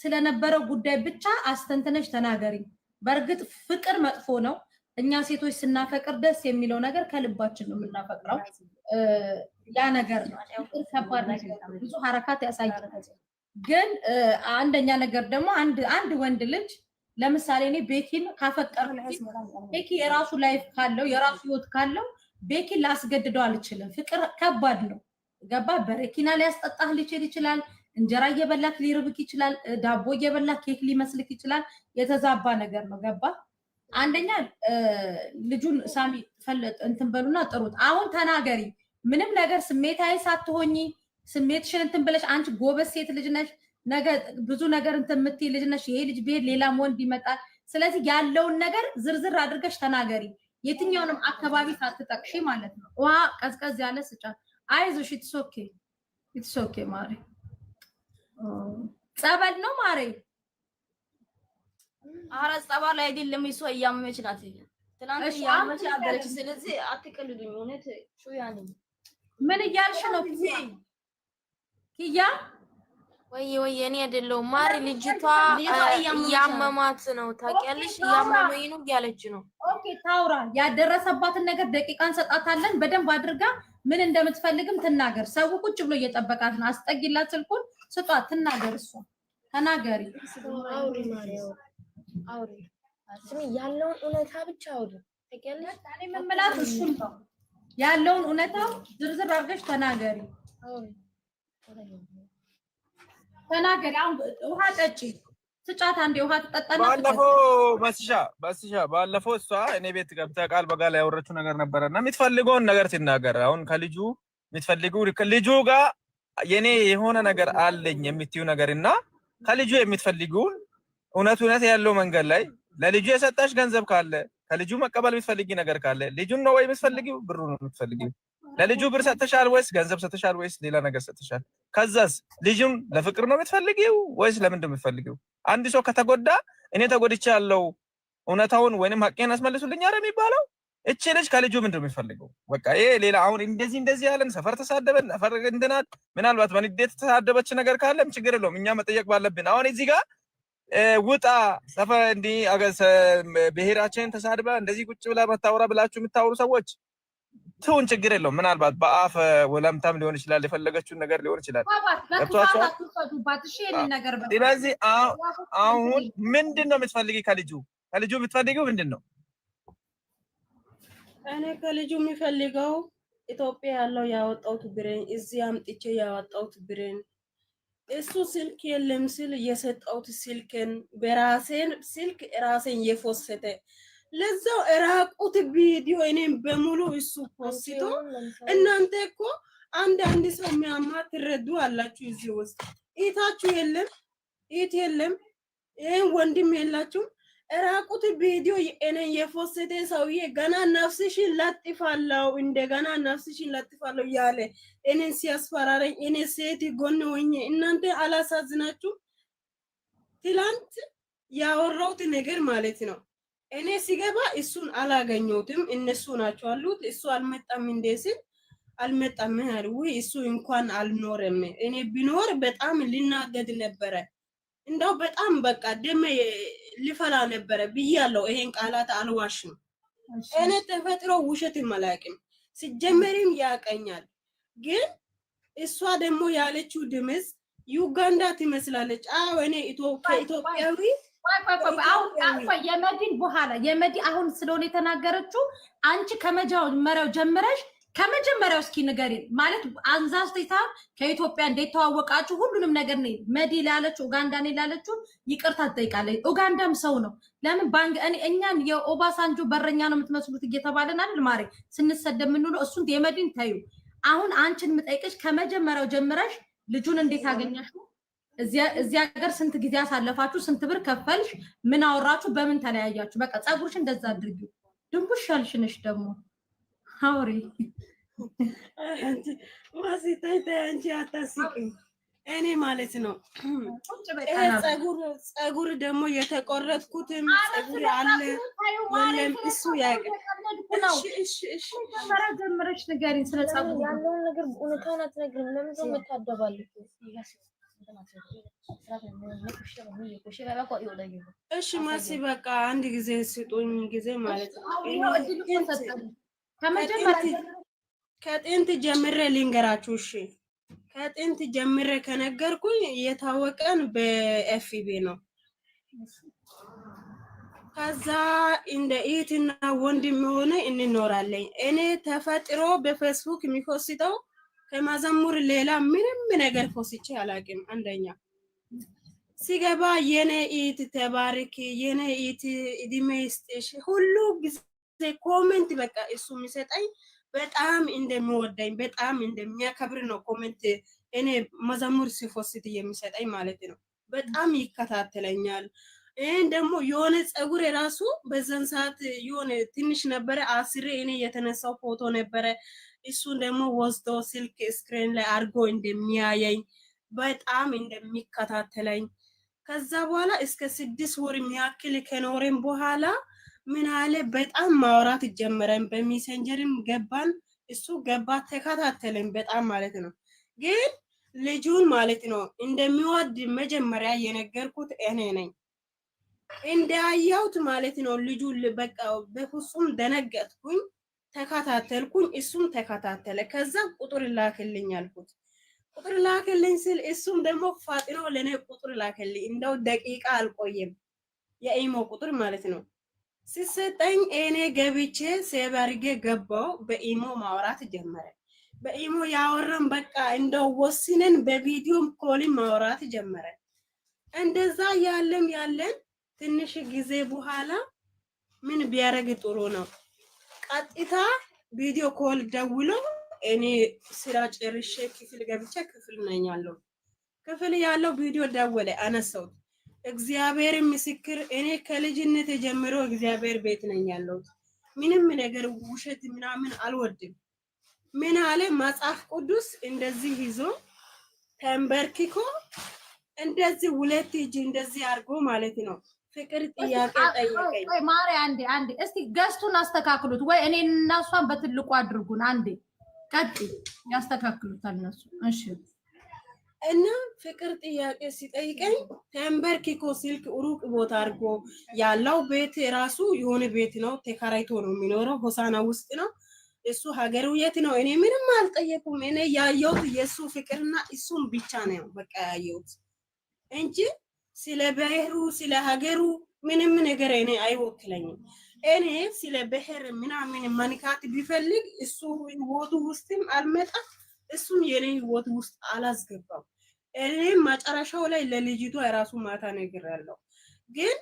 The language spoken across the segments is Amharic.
ስለነበረው ጉዳይ ብቻ አስተንተነሽ ተናገሪ በርግጥ ፍቅር መጥፎ ነው እኛ ሴቶች ስናፈቅር ደስ የሚለው ነገር ከልባችን ነው የምናፈቅረው ያ ነገር ነው ፍቅር ከባድ ነገር ብዙ ሐረካት ያሳያል ግን አንደኛ ነገር ደግሞ አንድ ወንድ ልጅ ለምሳሌ እኔ ቤኪን ካፈቀርኩ ቤኪ የራሱ ላይፍ ካለው የራሱ ህይወት ካለው ቤኪን ላስገድደው አልችልም ፍቅር ከባድ ነው ገባ በረኪና ሊያስጠጣህ ሊችል ይችላል እንጀራ እየበላክ ሊርብክ ይችላል ዳቦ እየበላክ ኬክ ሊመስልክ ይችላል የተዛባ ነገር ነው ገባ አንደኛ ልጁን ሳሚ ፈለጥ እንትን በሉና ጥሩት አሁን ተናገሪ ምንም ነገር ስሜታዊ ሳትሆኚ ስሜትሽን እንትን ብለሽ አንቺ ጎበዝ ሴት ልጅ ነሽ ነገ ብዙ ነገር እንትን የምትይ ልጅ ነሽ ይሄ ልጅ ቢሄድ ሌላም ወንድ ይመጣል ስለዚህ ያለውን ነገር ዝርዝር አድርገሽ ተናገሪ የትኛውንም አካባቢ ሳትጠቅሺ ማለት ነው ውሃ ቀዝቀዝ ያለ ስጫት አይዞሽ ኢትስ ኦኬ ማሪ ጸበል ነው ማሪ አራስ ጸበል አይደለም እሱ እያመመች ናት ትናንት ያመመች አገረች ስለዚህ አትቀልዱኝ እውነት ሹያኒ ምን እያልሽ ነው ኪያ ወይ እኔ አይደለም ማሪ ልጅቷ ያመማት ነው ታውቂያለሽ ያመመኝ ነው ያለች ነው ኦኬ ታውራ ያደረሰባትን ነገር ደቂቃን ሰጣታለን በደንብ አድርጋ ምን እንደምትፈልግም ትናገር ሰው ቁጭ ብሎ እየጠበቃት ነው አስጠጊላት ስልኩን ስጧት ትናገር እሷ ተናገሪ አውሪ ስሚ ያለውን እውነታ ብቻ አውሪ ታውቂያለሽ እኔ መመላት እሱን ነው ያለውን እውነታ ዝርዝር አድርገሽ ተናገሪ ተናገሪ አሁን ውሃ ጠጪ ስጫት አንዴ ውሃ ትጠጣና ባለፈው እሷ እኔ ቤት ገብታ ቃል በቃል ያወረችው ነገር ነበርና የምትፈልገውን ነገር ትናገር አሁን ከልጁ የምትፈልገው ልጁ ጋር የኔ የሆነ ነገር አለኝ የምትዩ ነገርና ከልጁ የምትፈልገው እውነት ያለው መንገድ ላይ ለልጁ የሰጣሽ ገንዘብ ካለ ከልጁ መቀበል የምትፈልጊ ነገር ካለ ልጁን ነው ወይ የምትፈልጊው ብሩ ነው የምትፈልጊው ለልጁ ብር ሰጥተሻል ወይስ ገንዘብ ሰጥተሻል ወይስ ሌላ ነገር ሰጥተሻል ከዛስ ልጁን ለፍቅር ነው የምትፈልጊው ወይስ ለምንድን ነው የምትፈልጊው አንድ ሰው ከተጎዳ እኔ ተጎድቻለሁ እውነታውን ወይንም ሐቄን አስመልሱልኝ አረ የሚባለው እቺ ልጅ ከልጁ ምንድን ነው የሚፈልገው በቃ ይሄ ሌላ አሁን እንደዚህ ያለን ሰፈር ተሳደበን ሰፈር እንደናት ምናልባት በንዴት ተሳደበች ነገር ካለም ችግር የለውም እኛ መጠየቅ ባለብን አሁን እዚህ ጋር ውጣ ሰፈር እንዲ አገሰ ብሔራችን ተሳድባ እንደዚህ ቁጭ ብላ መታወራ ብላችሁ የምታወሩ ሰዎች ትውን ችግር የለውም ምናልባት በአፍ ወለምታም ሊሆን ይችላል የፈለገችውን ነገር ሊሆን ይችላል ስለዚህ አሁን ምንድነው የምትፈልጊ ከልጁ የምትፈልጊው ምንድነው እኔ ከልጁ የሚፈልገው ኢትዮጵያ ያለው ያወጣው ብሬን እዚህ አምጥቼ ያወጣው ብሬን እሱ ስልክ የለም ስል የሰጠውት ስልክን በራሴን ስልክ ራሴን የፎሰተ ለዛው ራቁት ቪዲዮ እኔም በሙሉ እሱ ፖስቶ እናንተ እኮ አንድ ሰው የሚያማት ትረዱ አላችሁ እዚህ ውስጥ ኢታችሁ የለም ወንድም የላችሁ ራቁት ቪዲዮ እኔ የፎሰተ ሰውዬ ገና ነፍስሽን ለጥፋለው እንደገና ነፍስሽን ለጥፋለው ያለ እኔን ሲያስፈራረኝ እኔ ሴት ጎን ሆኜ እናንተ አላሳዝናችሁ ትላንት ያወራሁት ነገር ማለት ነው እኔ ሲገባ እሱን አላገኘሁትም እነሱ ናቸው አሉት እሱ አልመጣም እንደዚህ አልመጣም አሉ እሱ እንኳን አልኖረም እኔ ቢኖር በጣም ሊናገድ ነበረ እንደው በጣም በቃ ደም ሊፈላ ነበረ ብያለሁ ይሄን ቃላት አልዋሽም እኔ ተፈጥሮ ውሸት ማላቅም ሲጀመርም ያቀኛል ግን እሷ ደግሞ ያለችው ድምጽ ዩጋንዳ ትመስላለች አዎ እኔ ኢትዮጵያዊ የመዲን በኋላ የመዲ አሁን ስለሆነ የተናገረችው አንቺ ከመጀመሪያው ጀምረሽ ከመጀመሪያው እስኪ ንገሪን ማለት አንዛስቴታ ከኢትዮጵያ እንዴት ተዋወቃችሁ ሁሉንም ነገር ነው መዲ ላለች ኡጋንዳ ነው ላለችው ይቅርታ ትጠይቃለች ኡጋንዳም ሰው ነው ለምን ባንክ እኛን የኦባሳንጆ በረኛ ነው የምትመስሉት እየተባለን አይደል ማሪ ስንሰደብ ምን ነው እሱን የመዲን ታዩ አሁን አንቺን ምጠይቅሽ ከመጀመሪያው ጀምረሽ ልጁን እንዴት አገኛችሁ እዚያ ሀገር ስንት ጊዜ አሳለፋችሁ ስንት ብር ከፈልሽ ምን አወራችሁ በምን ተለያያችሁ በቃ ጸጉርሽ እንደዛ አድርጊው ድንቡሽ ያልሽነሽ ደግሞ አውሪ አንቺ ዋሲታይታ አንቺ አታስቂኝ እኔ ማለት ነው ጸጉር ደግሞ የተቆረጥኩትም ጸጉር አለ ወለም እሱ ያቀ እሺ ጀምረሽ ንገሪኝ ስለ ጸጉር ያለውን ነገር እውነታውን አትነግሪም ለምን ነው የምታደባለሽ እሺ ማሲ በቃ አንድ ጊዜ ስጡኝ ጊዜ ማለት ነው። ከጥንት ጀምሬ ልንገራችሁ። እሺ ከጥንት ጀምሬ ከነገርኩኝ የታወቀን በኤፍቢ ነው። ከዛ እንደ እህትና ወንድም ሆነ እንኖራለን። እኔ ተፈጥሮ በፌስቡክ የሚፖስተው ከመዘሙር ሌላ ምንም ነገር ፖስቼ አላውቅም። አንደኛ ሲገባ የኔ እህት ተባረክ፣ የኔ እህት እድሜ ይስጥሽ ሁሉ ጊዜ ኮሜንት በቃ እሱ የሚሰጠኝ በጣም እንደሚወደኝ በጣም እንደሚያከብር ነው። ኮሜንት እኔ መዘሙር ሲፖስት የሚሰጠኝ ማለት ነው። በጣም ይከታተለኛል። ይሄን ደግሞ የሆነ ፀጉር የራሱ በዛን ሰዓት የሆነ ትንሽ ነበረ አስሬ እኔ የተነሳው ፎቶ ነበረ። እሱን ደግሞ ወስዶ ስልክ ስክሪን ላይ አድርጎ እንደሚያየኝ በጣም እንደሚከታተለኝ ከዛ በኋላ እስከ 6 ወር የሚያክል ከኖረን በኋላ ምን አለ በጣም ማውራት ጀመረን። በሜሴንጀርም ገባን። እሱ ገባ ተከታተለኝ በጣም ማለት ነው። ግን ልጁን ማለት ነው እንደሚወድ መጀመሪያ የነገርኩት እኔ ነኝ። እንዳያውት ማለት ነው ልጁ በቃ በፍጹም ደነገጥኩኝ። ተከታተልኩኝ፣ እሱም ተከታተለ። ከዛ ቁጥር ላክልኝ አልኩት። ቁጥር ላክልኝ ስል እሱም ደግሞ ፋጥኖ ለኔ ቁጥር ላክልኝ። እንደው ደቂቃ አልቆየም የኢሞ ቁጥር ማለት ነው ሲሰጠኝ እኔ ገብቼ ሴቭ አድርጌ ገባው። በኢሞ ማውራት ጀመረ። በኢሞ ያወራን በቃ እንደው ወስነን በቪዲዮም ኮል ማውራት ጀመረ። እንደዛ ያለን ትንሽ ጊዜ በኋላ ምን ቢያረግ ጥሩ ነው? ቀጥታ ቪዲዮ ኮል ደውሎ እኔ ስራ ጨርሼ ክፍል ገብቼ ክፍል ነኝ ያለው ክፍል ያለው ቪዲዮ ደወለ፣ አነሳው። እግዚአብሔር ምስክር እኔ ከልጅነት ጀምሮ እግዚአብሔር ቤት ነኝ ያለው ምንም ነገር ውሸት ምናምን አልወድም። ምን አለ መጽሐፍ ቅዱስ እንደዚህ ይዞ ተንበርክኮ እንደዚህ ሁለት እጅ እንደዚህ አድርጎ ማለት ነው ፍቅር ጥያቄ ጠየቀኝ። ወይ ማሪ አንዴ እስቲ ገስቱን አስተካክሉት፣ ወይ እኔን እና እሷን በትልቁ አድርጉን። አንዴ ቀጥ ያስተካክሉታል እነሱ። እሺ እና ፍቅር ጥያቄ ሲጠይቀኝ ተንበርክኮ ስልክ ሩቅ ቦታ አድርጎ ያለው ቤት ራሱ የሆነ ቤት ነው፣ ተከራይቶ ነው የሚኖረው፣ ሆሳና ውስጥ ነው። እሱ ሀገሩ የት ነው? እኔ ምንም አልጠየቁም። እኔ ያየሁት የሱ ፍቅርና እሱም ብቻ ነው በቃ ያየሁት እንጂ ስለ ብሔሩ ስለ ሀገሩ ምንም ነገር እኔ አይወክለኝም። እኔ ስለ ብሔር ምናምን መንካት ቢፈልግ እሱ ህይወቱ ውስጥም አልመጣም፣ እሱም የኔ ህይወት ውስጥ አላስገባም። እኔ መጨረሻው ላይ ለልጅቷ የራሱ ማታ ነገር ያለው ግን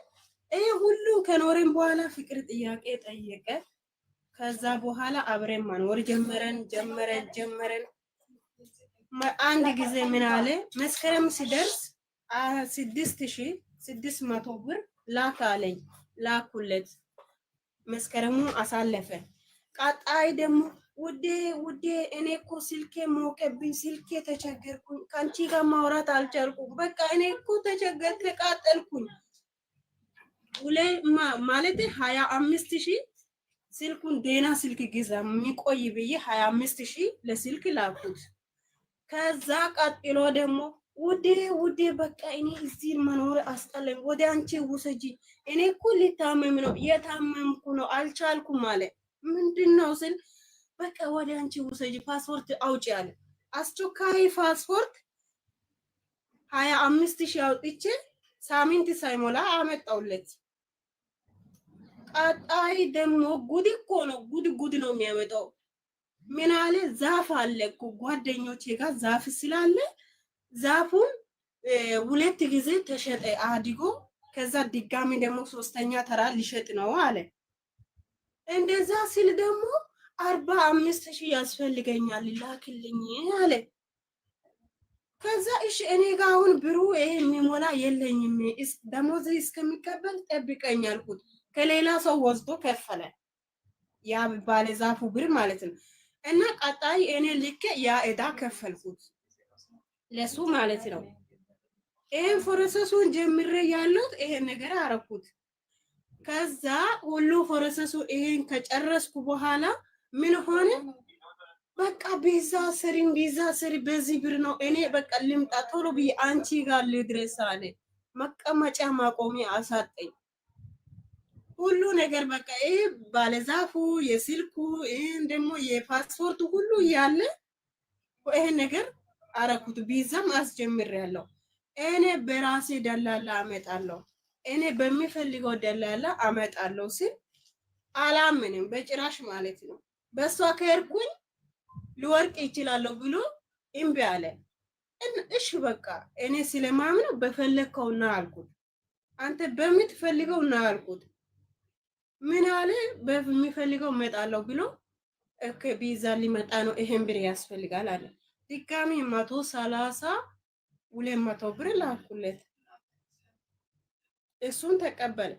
ይሄ ሁሉ ከኖረን በኋላ ፍቅር ጥያቄ ጠየቀ። ከዛ በኋላ አብረን መኖር ጀመረን። አንድ ጊዜ ምን አለ መስከረም ሲደርስ 6600 ብር ላክ አለኝ። ላኩለት። መስከረሙ አሳለፈ። ቀጣይ ደግሞ ውዴ እኔ እኮ ስልኬ ሞቀብኝ፣ ስልኬ ተቸገርኩኝ፣ ከአንቺ ጋር ማውራት አልቻልኩም፣ በቃ እኔ እኮ ተቃጠልኩኝ። ማለት 25,000 ስልኩን ዴና ስልክ ግዛ የሚቆይ ብዬ 25,000 ለስልክ ላኩት። ከዛ ቀጥሎ ደግሞ ውዴ በቃ እኔ እዚህ መኖር አስጠላኝ፣ ወደ አንቺ ውሰጂ፣ እኔ እኮ ሊታመም ነው፣ የታመምኩ ነው፣ አልቻልኩም ማለት ምንድነው ስል በቃ ወደ አንቺ ውሰጂ፣ ፓስፖርት አውጪ አለ። አስቸኳይ ፓስፖርት 25,000 አውጥቼ ሳምንት ሳይሞላ አመጣውለት። ቀጣይ ደግሞ ጉድ እኮ ነው፣ ጉድ ነው የሚያመጣው። ምን አለ ዛፍ አለ እኮ ጓደኞቼ ጋር ዛፍ ስላለ ዛፉን 2 ጊዜ ተሸጠ አድጎ፣ ከዛ ድጋሚ ደግሞ 3ኛ ተራ ሊሸጥ ነው አለ። እንደዛ ሲል ደግሞ 45,000 ያስፈልገኛል ላክልኝ አለ። ከዛ እሺ እኔ ጋር አሁን ብሩ ይሄ የሚሞላ የለኝም፣ ደሞዝ እስከሚቀበል ጠብቀኝ አልኩት። ከሌላ ሰው ወስዶ ከፈለ፣ ያ ባለ ዛፉ ብር ማለት ነው። እና ቀጣይ እኔ ልክ ያ እዳ ከፈልኩት ለሱ ማለት ነው። ይሄን ፕሮሰሱን ጀምሬ ያለሁት ይሄን ነገር አረኩት። ከዛ ሁሉ ፕሮሰሱ ይሄን ከጨረስኩ በኋላ ምን ሆነ በቃ ቢዛ ስሪ በዚህ ብር ነው እኔ በቃ ልምጣ ቶሎ ብዬ አንቺ ጋር ልድረስ አለ። መቀመጫ ማቆሚያ አሳጠኝ። ሁሉ ነገር በቃ ይሄ ባለዛፉ የስልኩ ይሄን ደግሞ የፓስፖርቱ ሁሉ እያለ ይሄን ነገር አረኩት። ቢዛም አስጀምሬያለሁ። እኔ በራሴ ደላላ አመጣለሁ፣ እኔ በሚፈልገው ደላላ አመጣለሁ ሲል አላምንም በጭራሽ ማለት ነው። በሷ ከሄድኩኝ ሊወርቅ ይችላለሁ ብሎ እምቢ አለ። እሺ በቃ እኔ ስለማምነው በፈለግከው ና አልኩት። አንተ በምትፈልገው ና አልኩት። ምን አለ በሚፈልገው እመጣለሁ ብሎ ቪዛ ሊመጣ ነው ይሄን ብር ያስፈልጋል አለ። ድጋሚ 130 200 ብር ላኩለት። እሱን ተቀበለ።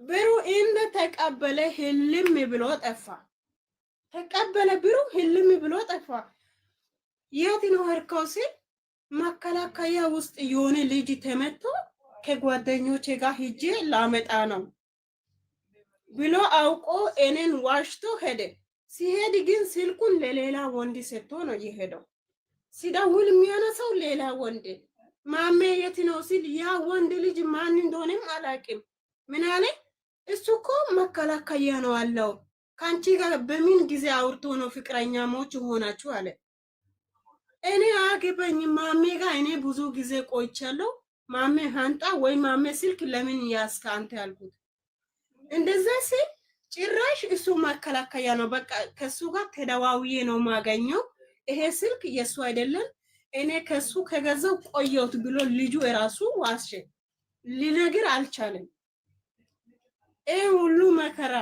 ብሩ እንደ ተቀበለ ህልም ብሎ ጠፋ። ተቀበለ ብሩ ህልም ብሎ ጠፋ። የት ነው ሄድከው ሲል መከላከያ ውስጥ የሆነ ልጅ ተመቶ ከጓደኞቼ ጋር ሂጄ ላመጣ ነው ብሎ አውቆ እኔን ዋሽቶ ሄደ። ሲሄድ ግን ስልኩን ለሌላ ወንድ ሰጥቶ ነው የሄደው። ሲደውል የሚያነሳው ሌላ ወንድ። ማሜ የት ነው ሲል ያ ወንድ ልጅ ማን እንደሆነም አላውቅም። ምን አለ እሱ እኮ መከላከያ ነው አለው። ካንቺ ጋር በምን ጊዜ አውርቶ ነው ፍቅረኛሞች ሆናችሁ አለ። እኔ አገባኝ ማሜ ጋር እኔ ብዙ ጊዜ ቆይቻለሁ። ማሜ ሃንጣ ወይ ማሜ ስልክ ለምን ያስካ አንተ ያልኩት። እንደዛ ሲል ጭራሽ እሱ መከላከያ ነው። በቃ ከሱ ጋር ተደዋውዬ ነው ማገኘው። ይሄ ስልክ የሱ አይደለም እኔ ከሱ ከገዛው ቆየሁት ብሎ ልጁ የራሱ ዋስሸ ሊነግር አልቻለም። ይሄ ሁሉ መከራ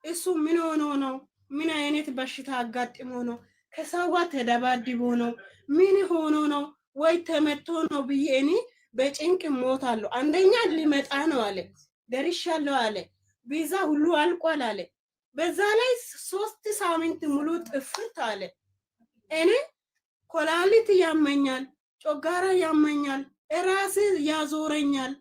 እሱ ምን ሆኖ ነው? ምን አይነት በሽታ አጋጥሞ ነው? ከሰው ጋር ተደባድቦ ነው? ምን ሆኖ ነው? ወይ ተመቶ ነው ብዬ እኔ በጭንቅ ሞታለሁ። አንደኛ ሊመጣ ነው አለ፣ ደርሻለሁ አለ፣ ቪዛ ሁሉ አልቋል አለ። በዛ ላይ 3 ሳምንት ሙሉ ጥፍት አለ። እኔ ኮላሊት ያመኛል፣ ጮጋራ ያመኛል፣ ራስ ያዞረኛል።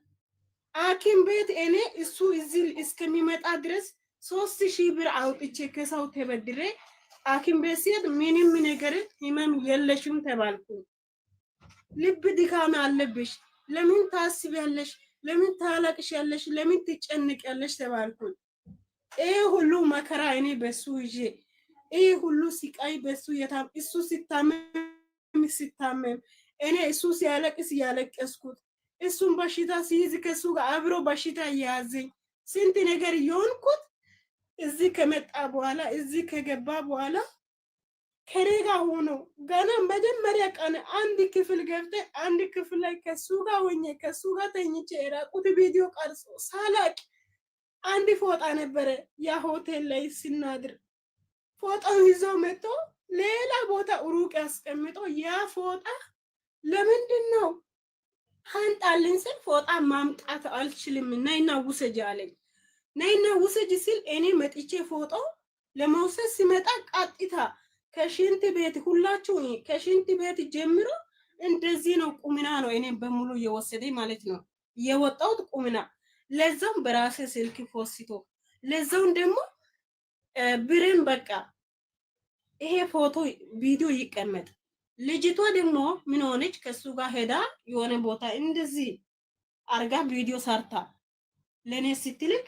ሐኪም ቤት እኔ እሱ እዚህ እስከሚመጣ ድረስ 3000 ብር አውጥቼ ከሰው ተበድሬ ሐኪም ቤት ሲሄድ ምንም ነገር ህመም የለሽም ተባልኩ። ልብ ድካም አለብሽ፣ ለምን ታስቢያለሽ? ለምን ታለቅሻለሽ? ለምን ትጨንቂያለሽ ተባልኩ። ይሄ ሁሉ መከራ እኔ በሱ ይዤ ይሄ ሁሉ ሲቃይ በሱ እሱ ሲታመም እኔ እሱ ሲያለቅስ ያለቀስኩት እሱን በሽታ ሲይዝ ከሱ ጋር አብሮ በሽታ እያያዘኝ ስንት ነገር እየሆንኩት እዚህ ከመጣ በኋላ እዚህ ከገባ በኋላ ከኔ ጋር ሆኖ ገና መጀመሪያ ቀን አንድ ክፍል ገብተ አንድ ክፍል ላይ ከሱ ጋር ሆኜ ከሱ ጋር ተኝቼ ራቁት ቪዲዮ ቀርጾ ሳላቅ አንድ ፎጣ ነበረ ያ ሆቴል ላይ ሲናድር ፎጣው ይዞ መጥቶ ሌላ ቦታ ሩቅ ያስቀምጦ ያ ፎጣ ለምንድን ነው አንጣልን ስል ፎጣ ማምጣት አልችልም ነይና ውሰጅ አለኝ። ነይና ውሰጅ ሲል እኔ መጥቼ ፎጦ ለመውሰድ ሲመጣ ቀጥታ ከሽንት ቤት ሁላችሁ ከሽንት ቤት ጀምሮ እንደዚህ ነው ቁምና ነው እኔ በሙሉ የወሰደኝ ማለት ነው። የወጣሁት ቁምና ለዛም በራሴ ስልክ ፎስቶ ለዛውን ደግሞ ብሬን በቃ ይሄ ፎቶ ቪዲዮ ይቀመጥ። ልጅቷ ደግሞ ምን ሆነች? ከሱ ጋር ሄዳ የሆነ ቦታ እንደዚህ አርጋ ቪዲዮ ሰርታ ለኔ ስትልክ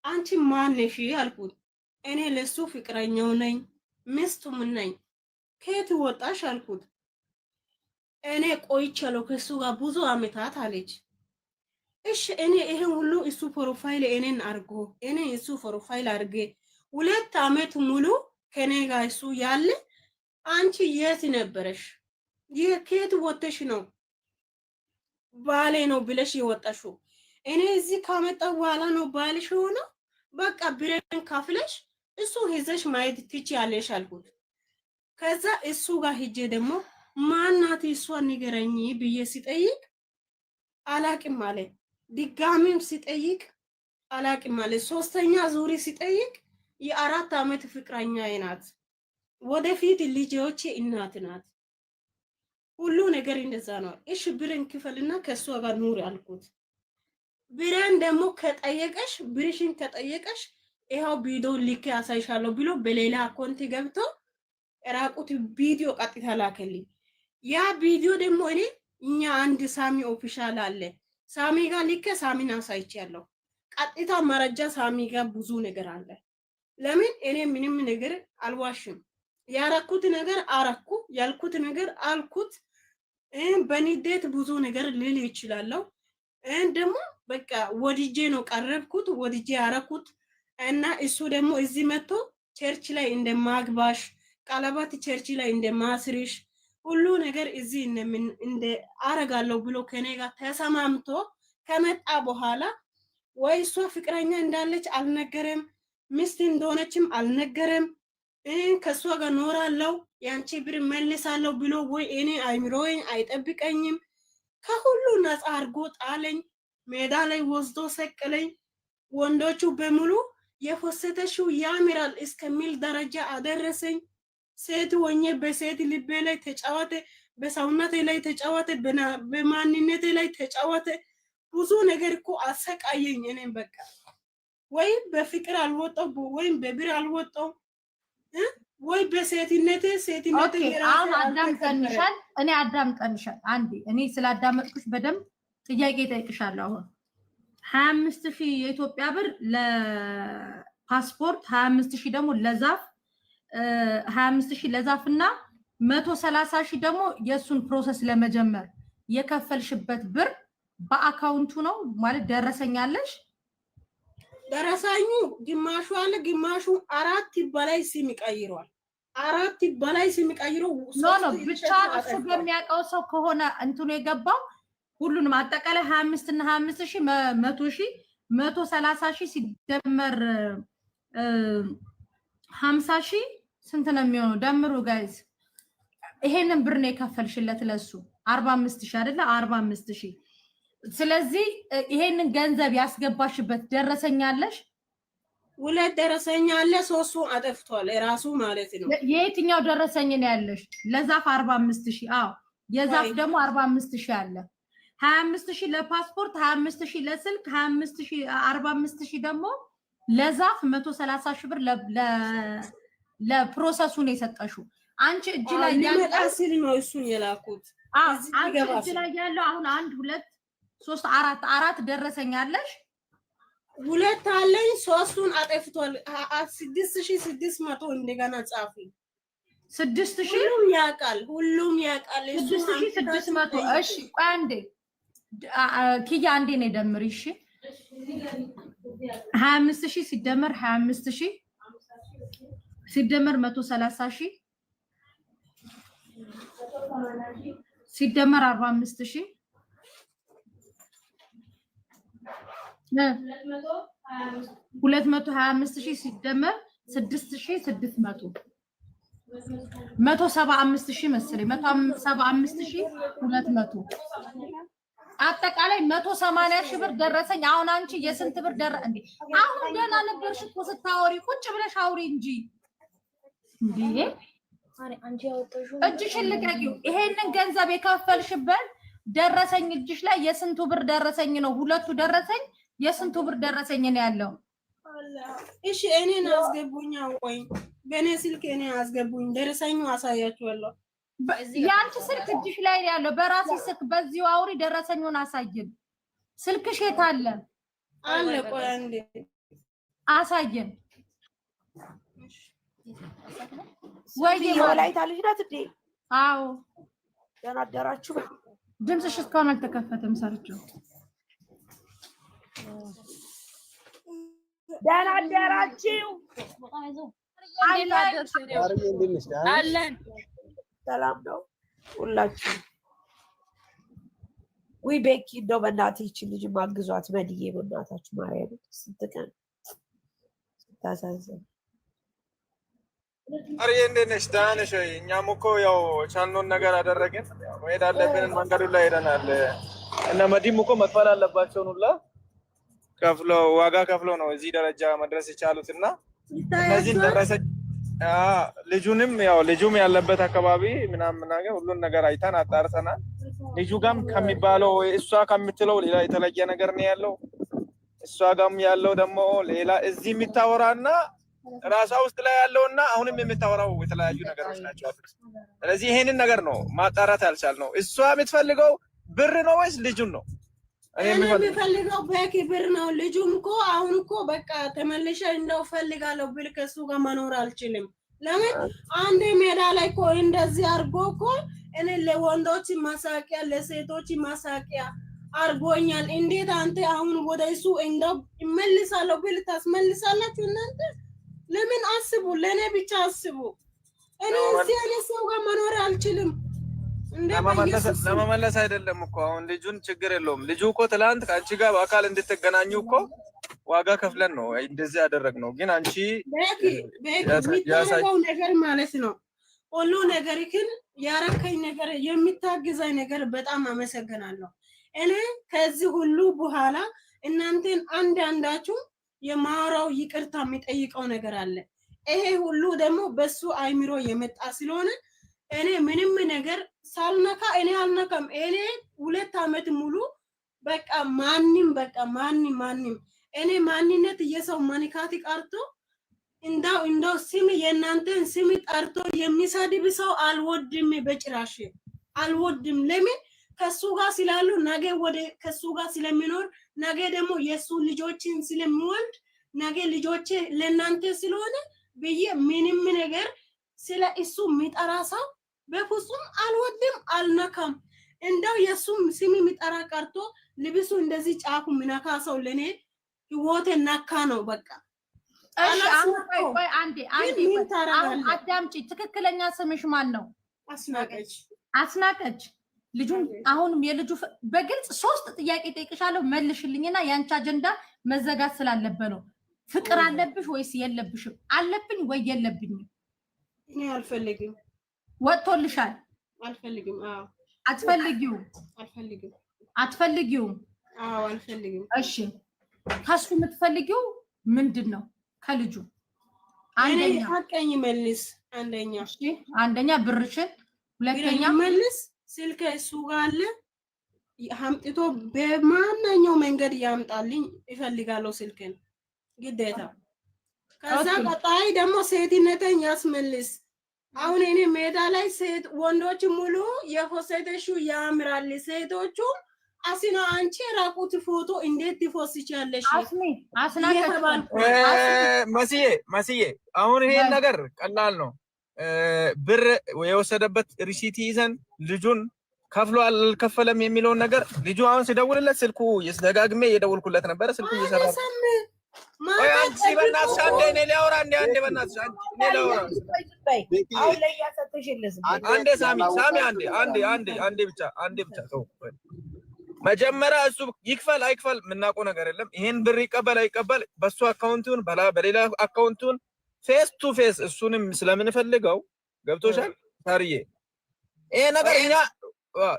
አንቺ ማን ነሽ አልኩት። እኔ ለሱ ፍቅረኛው ነኝ ሚስቱም ነኝ። ከየት ወጣሽ አልኩት። እኔ ቆይቻለሁ ከሱ ጋር ብዙ አመታት አለች። እሺ እኔ ይሄን ሁሉ እሱ ፕሮፋይል እኔን አርጎ እኔ እሱ ፕሮፋይል አርጌ 2 አመት ሙሉ ከኔ ጋር እሱ ያለ አንቺ የት ነበረሽ? ከየት ወጥተሽ ነው ባሌ ነው ብለሽ የወጣሽው? እኔ እዚህ ካመጣው በኋላ ነው ባልሽ ሆኖ በቃ ብሬን ካፍለሽ እሱ ሄዘሽ ማየት ትችያለሽ አልኩት። ከዛ እሱ ጋር ሂጄ ደግሞ ማናት እሷ ንገረኝ ብዬ ሲጠይቅ አላቅም አለ። ድጋሚም ሲጠይቅ አላቅም አለ። 3ኛ ዙሪ ሲጠይቅ የ4 አመት ፍቅረኛ ናት፣ ወደፊት ልጆቼ እናት ናት፣ ሁሉ ነገር እንደዛ ነው። እሺ ብሬን ክፈልና ከሷ ጋር ኑር አልኩት። ብሬን ደግሞ ከጠየቀሽ ብርሽን ከጠየቀሽ ይሄው ቪዲዮ ልክ ያሳይሻለሁ ብሎ በሌላ አካውንት ገብቶ ራቁት ቪዲዮ ቀጥታ ላከልኝ። ያ ቪዲዮ ደግሞ እኛ አንድ ሳሚ ኦፊሻል አለ ሳሚ ጋር ልከ ሳሚን አሳይቻለሁ። ቀጥታ መረጃ ሳሚ ጋር ብዙ ነገር አለ። ለምን እኔ ምንም ነገር አልዋሽም። ያረኩት ነገር አረኩ፣ ያልኩት ነገር አልኩት። በንዴት ብዙ ነገር ልል ይችላለሁ። ደግሞ በቃ ወድጄ ነው ቀረብኩት፣ ወድጄ ያረኩት እና እሱ ደግሞ እዚህ መጥቶ ቸርች ላይ እንደማግባሽ ቀለበት ቸርች ላይ እንደማስርሽ ሁሉ ነገር እዚህ እንደ አረጋለሁ ብሎ ከኔ ጋር ተሰማምቶ ከመጣ በኋላ ወይ እሷ ፍቅረኛ እንዳለች አልነገረም፣ ሚስት እንደሆነችም አልነገረም። ከሷ ጋር ኖራለሁ ያንቺ ብር መልሳለሁ ብሎ ወይ እኔ አይምሮዬን አይጠብቀኝም። ከሁሉ ነፃ አድርጎ ጣለኝ። ሜዳ ላይ ወስዶ ሰቀለኝ። ወንዶቹ በሙሉ የፎሰተሽው ያምራል እስከሚል ደረጃ አደረሰኝ። ሴት ወኘ በሴት ልቤ ላይ ተጫወተ፣ በሰውነቴ ላይ ተጫወተ፣ በማንነቴ ላይ ተጫወተ። ብዙ ነገር እኮ አሰቃየኝ። እኔም በቃ ወይ በፍቅር አልወጣው ወይም በብር አልወጣው ወይ በሴትነቴ አሁን አዳምጠንሻል። እኔ አዳምጠንሻል። አንዴ እኔ ስላዳመጥኩሽ በደንብ ጥያቄ ጠይቅሻለሁ። አሁን 25,000 የኢትዮጵያ ብር ለፓስፖርት 25,000 ደግሞ ለዛፍ 25,000 ለዛፍና 130,000 ደግሞ የሱን ፕሮሰስ ለመጀመር የከፈልሽበት ብር በአካውንቱ ነው ማለት ደረሰኛለሽ? ደረሰኙ ግማሹ አለ፣ ግማሹ 4 በላይ ሲም ይቀይሯል። 4 በላይ ሲም ይቀይሩ ኖ ብቻ እሱ በሚያውቀው ሰው ከሆነ እንትኑ የገባው ሁሉንም አጠቃላይ 25 እና 25,000 100,000 130,000 ሲደመር 50,000 ስንት ነው የሚሆነው? ደምሩ ጋይዝ። ይሄንን ብር ነው የከፈልሽለት ለሱ 45,000 አይደለ? 45,000 ስለዚህ ይሄንን ገንዘብ ያስገባሽበት ደረሰኛለሽ? 2 ደረሰኛ አለ፣ 3ቱ አጠፍቷል ራሱ ማለት ነው። የትኛው ደረሰኝ ነው ያለሽ? ለዛፍ 45,000 አዎ፣ የዛፍ ደግሞ 45,000 አለ። 25,000 ለፓስፖርት፣ 25,000 ለስልክ፣ 25,000 45,000 ደግሞ ለዛፍ 130,000 ብር ለፕሮሰሱ ነው የሰጠሽው። አንቺ እጅ ላይ ያለው አሲል ነው እሱን የላኩት። አንቺ እጅ ላይ ያለው አሁን 1 2 3 4 ደረሰኛለሽ? 2 አለኝ፣ 3ቱን አጠፍቷል። 6,600 እንደገና ጻፊ 6,000 ሁሉም ያውቃል 6,600 እሺ ቆይ አንዴ ኪያ አንዴ ነው ደምሪ እሺ 25,000 ሲደመር 25,000 ሲደመር 130,000 ሲደመር 45,000 225,000 ሲደመር 6,600 175,000 መሰለኝ 175,200 አጠቃላይ 180,000 ብር ደረሰኝ። አሁን አንቺ የስንት ብር እንዴ? አሁን ገና ነገርሽ እኮ ስታወሪ ቁጭ ብለሽ አውሪ እንጂ እንዴ! አንቺ ያወጣሽው እጅሽን ልቀቂው። ይሄንን ገንዘብ የከፈልሽበት ደረሰኝ እጅሽ ላይ የስንቱ ብር ደረሰኝ ነው? ሁለቱ ደረሰኝ የስንቱ ብር ደረሰኝ ነው ያለው? እሺ እኔን አስገቡኝ። ወይ በኔ ስልክ እኔ አስገቡኝ። ደረሰኙ አሳያችኋለሁ። ያንቺ ስልክ እጅሽ ላይ ያለው በራሴ ስልክ በዚሁ አውሪ። ደረሰኙን አሳየን። ስልክሽ የት አለ? አለ ቆይ አንዴ አሳየን። ወይ ወላይታ ልጅ ናት እንዴ? አዎ ደህና አደራችሁ። ድምፅሽ እስካሁን አልተከፈተም። ሰርቸው ደህና አደራችሁ። አለን ሰላም ነው ሁላችሁ። ወይ ቤኪ እንደው በእናትህ ይህችን ልጅ ማግዟት መድዬ፣ በእናታችሁ ማርያም ስንት ቀን ስታሳዝን። አርዬ እንዴት ነሽ? ደህና ነሽ ወይ? እኛም እኮ ያው ቻልነውን ነገር አደረግን። መሄድ አለብን፣ መንገዱ ላይ ሄደናል። እነ መዲም እኮ መክፈል አለባቸውን ሁላ ከፍለው ዋጋ ከፍለው ነው እዚህ ደረጃ መድረስ የቻሉት እና እነዚህን ደረሰኝ ልጁንም ያው ልጁም ያለበት አካባቢ ምናምን ነገር ሁሉን ነገር አይተን አጣርተናል። ልጁ ጋም ከሚባለው እሷ ከምትለው ሌላ የተለየ ነገር ነው ያለው። እሷ ጋም ያለው ደግሞ ሌላ እዚህ የሚታወራና ራሷ ውስጥ ላይ ያለውና አሁንም የምታወራው የተለያዩ ነገሮች ናቸው። ስለዚህ ይሄንን ነገር ነው ማጣራት ያልቻልነው። እሷ የምትፈልገው ብር ነው ወይስ ልጁን ነው? እኔ የምፈልገው በቂ ብር ነው። ልጁም እኮ አሁን እኮ በቃ ተመልሼ እንደው ፈልጋለሁ ብል ከሱ ጋር መኖር አልችልም። ለምን አንድ ሜዳ ላይ እኮ እንደዚህ አድርጎ እኮ እኔ ለወንዶች ማሳቂያ ለሴቶች ማሳቂያ አርጎኛል። እንዴት አንተ አሁን ወደ እሱ እንደው ይመልሳለሁ ብል ታስመልሳላችሁ እናንተ? ለምን አስቡ፣ ለእኔ ብቻ አስቡ። እኔ እዚህ አይነት ሰው ጋር መኖር አልችልም። ለመመለስ አይደለም እኮ አሁን ልጁን ችግር የለውም። ልጁ እኮ ትላንት ከአንቺ ጋር በአካል እንድትገናኙ እኮ ዋጋ ከፍለን ነው እንደዚህ ያደረግነው። ግን አንቺ የሚታረገው ነገር ማለት ነው ሁሉ ነገር ግን ያረከኝ ነገር የሚታግዘኝ ነገር በጣም አመሰግናለሁ። እኔ ከዚህ ሁሉ በኋላ እናንተን አንዳችሁ የማወራው ይቅርታ የሚጠይቀው ነገር አለ። ይሄ ሁሉ ደግሞ በሱ አይምሮ የመጣ ስለሆነ እኔ ምንም ነገር ሳልነካ እኔ አልነካም። እኔ 2 አመት ሙሉ በቃ ማንም እኔ ማንነት የሰው ማንካት ቀርቶ እንደው ስም የእናንተን ስም ጠርቶ የሚሳድብ ሰው አልወድም፣ በጭራሽ አልወድም። ለምን ከሱ ጋር ስላሉ ነገ ወደ ከሱ ጋር ስለሚኖር ነገ ደግሞ የሱ ልጆችን ስለሚወልድ ነገ ልጆቼ ለእናንተ ስለሆነ ብዬ ምንም ነገር ስለ እሱ የሚጠራ ሰው በፍጹም አልወድም፣ አልነካም። እንደው የሱም ስም የሚጠራ ቀርቶ ልብሱ እንደዚህ ጫፉ ምነካ ሰው ለኔ ህይወቴ ነካ ነው በቃ። እሺ ቆይ አንዴ አዳምጪ። ትክክለኛ ስምሽ ማን ነው? አስናቀች። ልጁን አሁንም የልጁ በግልጽ 3 ጥያቄ ጠይቅሻለሁ መልሽልኝና ያንቺ አጀንዳ መዘጋት ስላለበት ነው። ፍቅር አለብሽ ወይስ የለብሽም? አለብኝ ወይ የለብኝም? እኔ አልፈልግም። ወጥቶልሻል? አልፈልግም። አዎ። አትፈልጊውም? አልፈልግም። አትፈልጊውም? አዎ አልፈልግም። እሺ ከሱ የምትፈልጊው ምንድን ነው? ከልጁ አንደኛ ሀቀኝ መልስ። አንደኛ ብርሽን፣ ሁለተኛ መልስ። ስልክ እሱ ጋር አለ አምጥቶ በማንኛው መንገድ ያምጣልኝ ይፈልጋለሁ ስልክን ግዴታ። ከዛ ቀጣይ ደግሞ ሴትነትን ያስመልስ። አሁን እኔ ሜዳ ላይ ሴት ወንዶች ሙሉ የፎሰተሹ ያምራል፣ ሴቶቹ አሲና አንቺ ራቁት ፎቶ እንዴት ትፎስቻለሽ? መስዬ አሁን ይሄን ነገር ቀላል ነው። ብር የወሰደበት ሪሲት ይዘን ልጁን ከፍሎ አልከፈለም የሚለውን ነገር ልጁ አሁን ሲደውልለት ስልኩ ደጋግሜ እየደውልኩለት ነበረ፣ ስልኩ እየሰራ ወይ አንቺ በእናትሽ አንዴ እኔ ሊያወራ አንዴ በእናትሽ እኔ ሊያወራ አንዴ ሳሚ አንዴ ብቻ ተው። መጀመሪያ እሱ ይክፈል አይክፈል የምናውቀው ነገር የለም። ይሄን ብር ይቀበል አይቀበል በሱ አካውንቱን በሌላ አካውንቱን ፌስ ቱ ፌስ እሱንም ስለምንፈልገው ገብቶሻል ታርዬ። ይሄ ነገር እኛ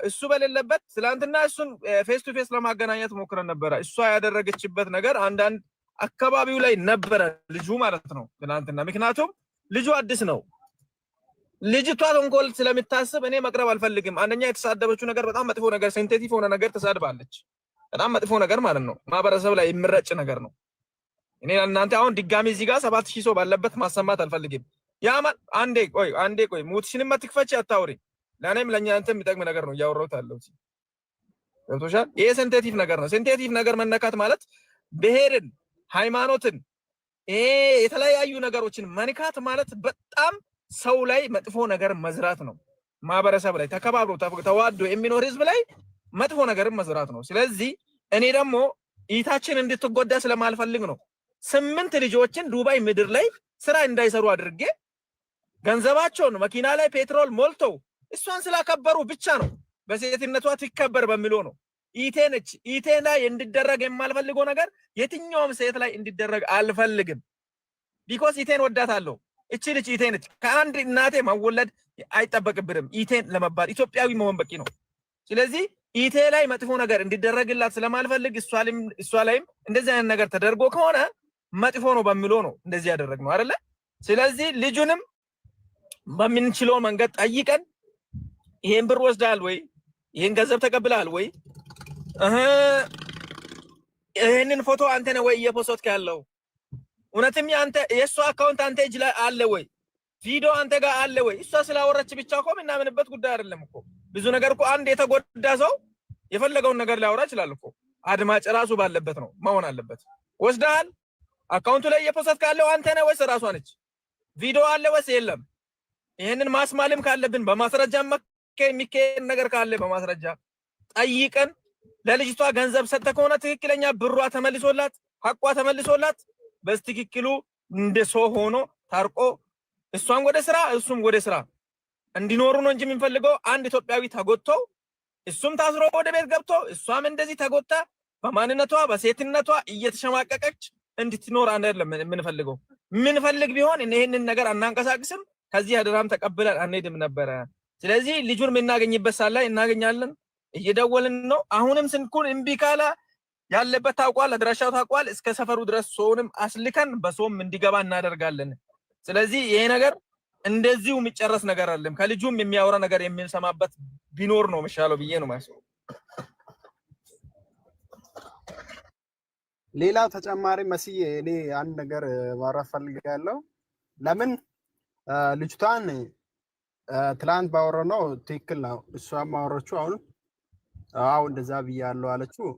እሱ በሌለበት ትላንትና እሱን ፌስ ቱ ፌስ ለማገናኘት ሞክረን ነበረ። እሷ ያደረገችበት ነገር አንዳንድ አካባቢው ላይ ነበረ ልጁ ማለት ነው ትላንትና። ምክንያቱም ልጁ አዲስ ነው። ልጅቷ ተንኮል ስለምታስብ እኔ መቅረብ አልፈልግም። አንደኛ የተሳደበችው ነገር በጣም መጥፎ ነገር፣ ሴንሲቲቭ ሆነ ነገር ተሳድባለች። በጣም መጥፎ ነገር ማለት ነው። ማህበረሰብ ላይ የሚረጭ ነገር ነው። እኔ እናንተ አሁን ድጋሚ እዚህ ጋር 7000 ሰው ባለበት ማሰማት አልፈልግም። ያማን አንዴ ቆይ ሙትሽንም አትክፈቺ አታውሪ። ለኔም ለኛንተም የሚጠቅም ነገር ነው እያወራሁት ያለሁት። ገብቶሻል? ይሄ ሴንሲቲቭ ነገር ነው። ሴንሲቲቭ ነገር መነካት ማለት ብሔርን፣ ሃይማኖትን፣ የተለያዩ ነገሮችን መንካት ማለት በጣም ሰው ላይ መጥፎ ነገር መዝራት ነው። ማህበረሰብ ላይ ተከባብሮ ተዋዶ የሚኖር ህዝብ ላይ መጥፎ ነገር መዝራት ነው። ስለዚህ እኔ ደግሞ ኢታችን እንድትጎዳ ስለማልፈልግ ነው 8 ልጆችን ዱባይ ምድር ላይ ስራ እንዳይሰሩ አድርጌ ገንዘባቸውን መኪና ላይ ፔትሮል ሞልተው እሷን ስላከበሩ ብቻ ነው በሴትነቷ ትከበር በሚለው ነው። ኢቴነች ኢቴና እንዲደረግ የማልፈልገው ነገር የትኛውም ሴት ላይ እንዲደረግ አልፈልግም። ቢኮዝ ኢቴን ወዳታለሁ። እቺ ልጅ ኢቴነች። ከአንድ እናቴ መወለድ አይጠበቅብንም ኢቴን ለመባል ኢትዮጵያዊ መሆን በቂ ነው። ስለዚህ ኢቴ ላይ መጥፎ ነገር እንዲደረግላት ስለማልፈልግ እሷ ላይም እንደዚህ አይነት ነገር ተደርጎ ከሆነ መጥፎ ነው በሚለው ነው እንደዚህ ያደረግነው አይደለ? ስለዚህ ልጁንም በምንችለው መንገድ ጠይቀን ይሄን ብር ወስዳል ወይ ይሄን ገንዘብ ተቀብላል ወይ ይሄንን ፎቶ አንተ ነህ ወይ እየፖስትክ ያለው እውነትም ያንተ የሷ አካውንት አንተ እጅ ላይ አለ ወይ? ቪዲዮ አንተ ጋር አለ ወይ? እሷ ስላወራች ብቻ እኮ ምናምንበት ጉዳይ አይደለም እኮ። ብዙ ነገር እኮ አንድ የተጎዳ ሰው የፈለገውን ነገር ሊያወራ ይችላል እኮ። አድማጭ ራሱ ባለበት ነው መሆን አለበት። ወስደሃል? አካውንቱ ላይ የፖስት ካለው አንተ ነህ ወይስ ራሷ ነች? ቪዲዮ አለ ወይስ የለም? ይሄንን ማስማልም ካለብን በማስረጃ የሚከየን ነገር ካለ በማስረጃ ጠይቀን ለልጅቷ ገንዘብ ሰጥተህ ከሆነ ትክክለኛ ብሯ ተመልሶላት ሐቋ ተመልሶላት በስትክክሉ እንደ ሰው ሆኖ ታርቆ እሷም ወደ ስራ እሱም ወደ ስራ እንዲኖሩ ነው እንጂ የምንፈልገው አንድ ኢትዮጵያዊ ተጎድቶ እሱም ታስሮ ወደ ቤት ገብቶ እሷም እንደዚህ ተጎድታ በማንነቷ በሴትነቷ እየተሸማቀቀች እንድትኖር አይደለም የምንፈልገው። ምንፈልግ ቢሆን ይሄንን ነገር አናንቀሳቅስም፣ ከዚህ አደራም ተቀብለን አንሄድም ነበረ። ስለዚህ ልጁን የምናገኝበት ሳለ እናገኛለን። እየደወልን ነው። አሁንም ስልኩን እምቢ ካለ ያለበት ታውቋል፣ አድራሻው ታውቋል። እስከ ሰፈሩ ድረስ ሰውንም አስልከን በሰውም እንዲገባ እናደርጋለን። ስለዚህ ይሄ ነገር እንደዚሁ የሚጨረስ ነገር አይደለም። ከልጁም የሚያወራ ነገር የምንሰማበት ቢኖር ነው መሻለው ብዬ ነው ማስበው። ሌላው ተጨማሪ መስዬ እኔ አንድ ነገር ማውራት ፈልጋለሁ። ለምን ልጅቷን ትላንት ባወራነው ትክክል ነው። እሷም ማወራችሁ አሁን እንደዛ ብያለሁ አለችው።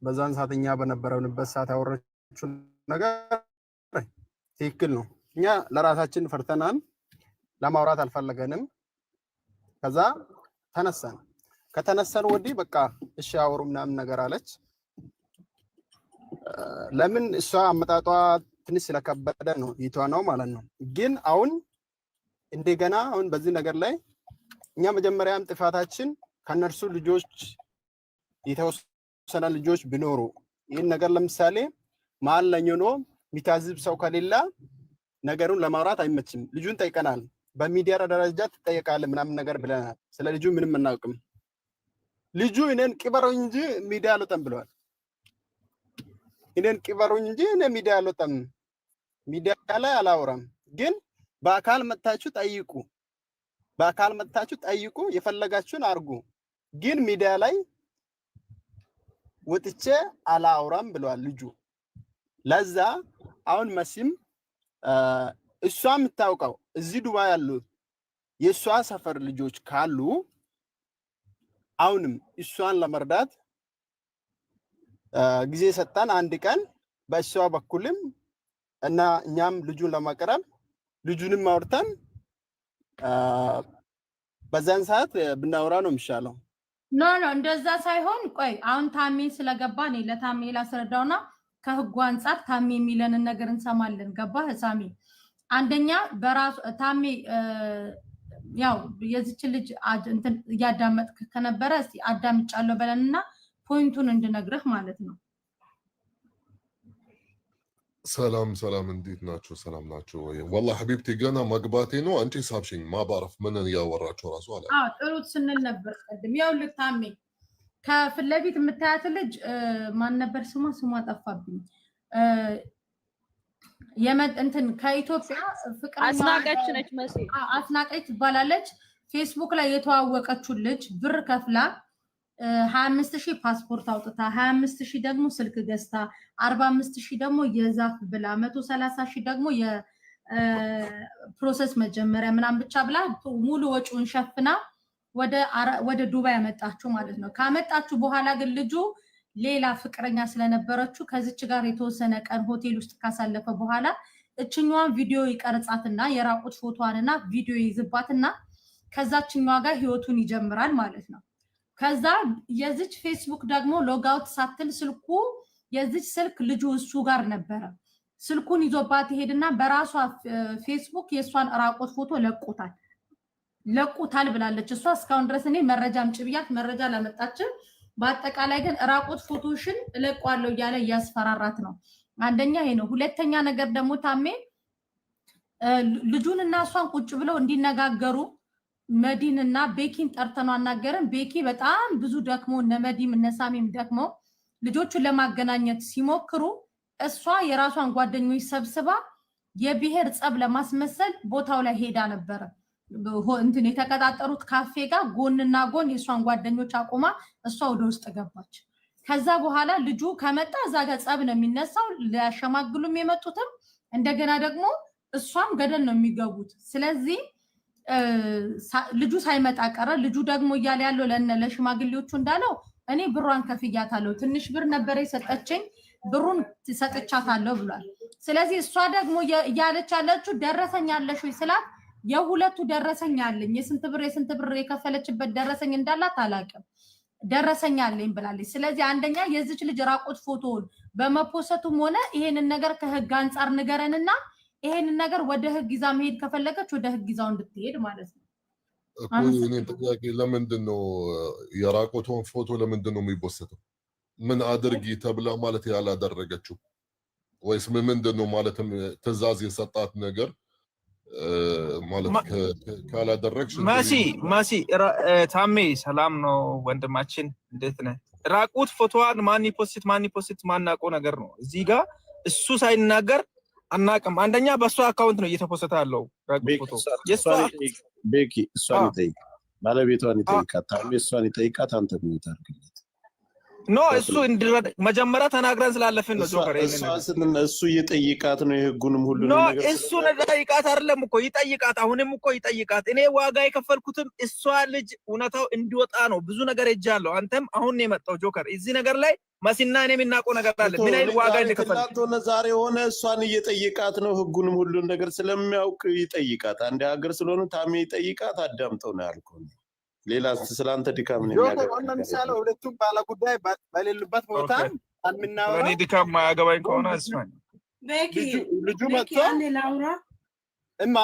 በዛን ሰዓትኛ በነበረንበት ሰዓት ያወራችው ነገር ትክክል ነው። እኛ ለራሳችን ፈርተናል፣ ለማውራት አልፈለገንም። ከዛ ተነሳን። ከተነሳን ወዲህ በቃ እሺ አውሩ ምናምን ነገር አለች። ለምን እሷ አመጣጧ ትንሽ ስለከበደ ነው ይቷ ነው ማለት ነው። ግን አሁን እንደገና አሁን በዚህ ነገር ላይ እኛ መጀመሪያም ጥፋታችን ከነርሱ ልጆች የተወሰነ ልጆች ቢኖሩ ይህን ነገር ለምሳሌ መሀል ላይ ሆኖ የሚታዝብ ሰው ከሌላ ነገሩን ለማውራት አይመችም። ልጁን ጠይቀናል። በሚዲያ ደረጃ ትጠየቃለህ ምናምን ነገር ብለናል። ስለ ልጁ ምንም አናውቅም። ልጁ እኔን ቅበሩኝ እንጂ ሚዲያ አልወጣም ብለዋል። እኔን ቅበሩኝ እንጂ እኔ ሚዲያ አልወጣም፣ ሚዲያ ላይ አላወራም። ግን በአካል መታችሁ ጠይቁ፣ በአካል መታችሁ ጠይቁ፣ የፈለጋችሁን አርጉ። ግን ሚዲያ ላይ ወጥቼ አላወራም ብለዋል ልጁ። ለዛ አሁን መሲም እሷ የምታውቀው እዚህ ዱባይ ያሉት የእሷ ሰፈር ልጆች ካሉ አሁንም እሷን ለመርዳት ጊዜ ሰጣን። አንድ ቀን በእሷ በኩልም እና እኛም ልጁን ለማቅረብ ልጁንም አውርተን በዛን ሰዓት ብናወራ ነው የሚሻለው። ኖ እንደዛ ሳይሆን ቆይ አሁን ታሜ ስለገባ እኔ ለታሜ ላስረዳውና ከህጉ አንፃር ታሜ የሚለንን ነገር እንሰማለን። ገባህ ሳሚ? አንደኛ በራሱ ታሜ ያው የዚች ልጅ እንትን እያዳመጥክ ከነበረ እስቲ አዳምጫለሁ በለንና ፖይንቱን እንድነግርህ ማለት ነው። ሰላም እንዴት ናችሁ? ሰላም ናችሁ ወይ? والله حبيبتي ገና መግባቴ ነው። አንቺ ሳብሽኝ ማባረፍ ምን ያወራችሁ ራሱ አላ ጥሩት ስንል ነበር ቀድም። ያው ልታሜ ከፊት ለፊት የምታያት ልጅ ማን ነበር ስሟ ጠፋብኝ። እንትን ከኢትዮጵያ ፍቅር አስናቀች ነች መሲ አስናቀች ትባላለች። ፌስቡክ ላይ የተዋወቀችው ልጅ ብር ከፍላ 25000 ፓስፖርት አውጥታ 25000 ደግሞ ስልክ ገዝታ 45000 ደግሞ የዛፍ ብላ 130000 ደግሞ የፕሮሰስ መጀመሪያ ምናምን ብቻ ብላ ሙሉ ወጪውን ሸፍና ወደ ዱባይ ያመጣችሁ ማለት ነው። ካመጣችሁ በኋላ ግን ልጁ ሌላ ፍቅረኛ ስለነበረችው ከዚች ጋር የተወሰነ ቀን ሆቴል ውስጥ ካሳለፈ በኋላ እችኛዋን ቪዲዮ ይቀርጻትና የራቁት ፎቶዋንና ቪዲዮ ይዝባትና ከዛችኛዋ ጋር ህይወቱን ይጀምራል ማለት ነው። ከዛ የዚች ፌስቡክ ደግሞ ሎጋውት ሳትል ስልኩ የዚች ስልክ ልጁ እሱ ጋር ነበረ። ስልኩን ይዞባት ይሄድና በራሷ ፌስቡክ የሷን ራቁት ፎቶ ለቁታል ብላለች። እሷ እስካሁን ድረስ እኔ መረጃ አምጪ ብያት መረጃ ላመጣችን። በአጠቃላይ ግን ራቁት ፎቶሽን እለቋለሁ እያለ እያስፈራራት ነው። አንደኛ ይሄ ነው። ሁለተኛ ነገር ደግሞ ታሜ ልጁን እና እሷን ቁጭ ብለው እንዲነጋገሩ መዲን እና ቤኪን ጠርተነው አናገረን። ቤኪ በጣም ብዙ ደክሞ እነ መዲም እነ ሳሚም ደክሞ ልጆቹን ለማገናኘት ሲሞክሩ እሷ የራሷን ጓደኞች ሰብስባ የብሔር ጸብ ለማስመሰል ቦታው ላይ ሄዳ ነበረ። እንትን የተቀጣጠሩት ካፌ ጋር ጎንና ጎን የሷን ጓደኞች አቆማ እሷ ወደ ውስጥ ገባች። ከዛ በኋላ ልጁ ከመጣ እዛ ጋር ጸብ ነው የሚነሳው። ሊያሸማግሉም የመጡትም እንደገና ደግሞ እሷም ገደል ነው የሚገቡት። ስለዚህ ልጁ ሳይመጣ ቀረ። ልጁ ደግሞ እያለ ያለው ለሽማግሌዎቹ እንዳለው እኔ ብሯን ከፍያታለሁ፣ ትንሽ ብር ነበር የሰጠችኝ፣ ብሩን ሰጥቻታለሁ ብሏል። ስለዚህ እሷ ደግሞ እያለች ያለችው ደረሰኝ አለሽ ወይ ስላት የሁለቱ ደረሰኝ አለኝ፣ የስንት ብር የከፈለችበት ደረሰኝ እንዳላት አላውቅም፣ ደረሰኝ አለኝ ብላለች። ስለዚህ አንደኛ የዚች ልጅ ራቁት ፎቶውን በመፖሰቱም ሆነ ይሄንን ነገር ከህግ አንጻር ንገረንና ይሄንን ነገር ወደ ህግ ይዛ መሄድ ከፈለገች ወደ ህግ ይዛው እንድትሄድ ማለት ነው። እኔ ጥያቄ ለምንድን ነው የራቁቷን ፎቶ ለምንድን ነው የሚፖስተው? ምን አድርጊ ተብላ ማለት ያላደረገችው ወይስ ምንድን ነው ማለትም ትዕዛዝ የሰጣት ነገር ማለት ካላደረግሽ? ማሲ ታሜ ሰላም ነው ወንድማችን፣ እንዴት ነህ? ራቁት ፎቶዋን ማን ፖስት ማናውቀው ነገር ነው። እዚህ ጋር እሱ ሳይናገር አናውቅም። አንደኛ በእሷ አካውንት ነው እየተፖሰተ ያለው ራቁት ፎቶ። ቤኪ እሷን ይጠይቅ፣ ባለቤቷን ይጠይቃት፣ ታሜ እሷን ይጠይቃት። አንተ ምን ታርግለት? ኖ እሱ መጀመሪያ ተናግረን ስላለፍን ነው። ጆከር እሱ እየጠይቃት ነው የህጉንም ሁሉ ኖ እሱ ጠይቃት አይደለም እኮ ይጠይቃት፣ አሁንም እኮ ይጠይቃት። እኔ ዋጋ የከፈልኩትም እሷ ልጅ እውነታው እንዲወጣ ነው። ብዙ ነገር ሄጃለሁ። አንተም አሁን ነው የመጣው ጆከር። እዚህ ነገር ላይ መሲና እኔ የምናውቀው ነገር አለ። ምን አይነት ዋጋ እንደከፈልኩ ሆነ ዛሬ ሆነ እሷን እየጠይቃት ነው። ህጉንም ሁሉን ነገር ስለሚያውቅ ይጠይቃት። አንድ ሀገር ስለሆነ ታሜ ይጠይቃት። አዳምጠው ነው ያልኩህ። ሌላ ስላንተ ድካም ነው የሚያደርገው። ለምሳሌ ሁለቱም ባለጉዳይ በሌሉበት ቦታ አልምናወራ እኔ ድካም ማያገባኝ ከሆነ እስማኝ ቤኪ ልጁ መጥቶ አንዴ ላውራ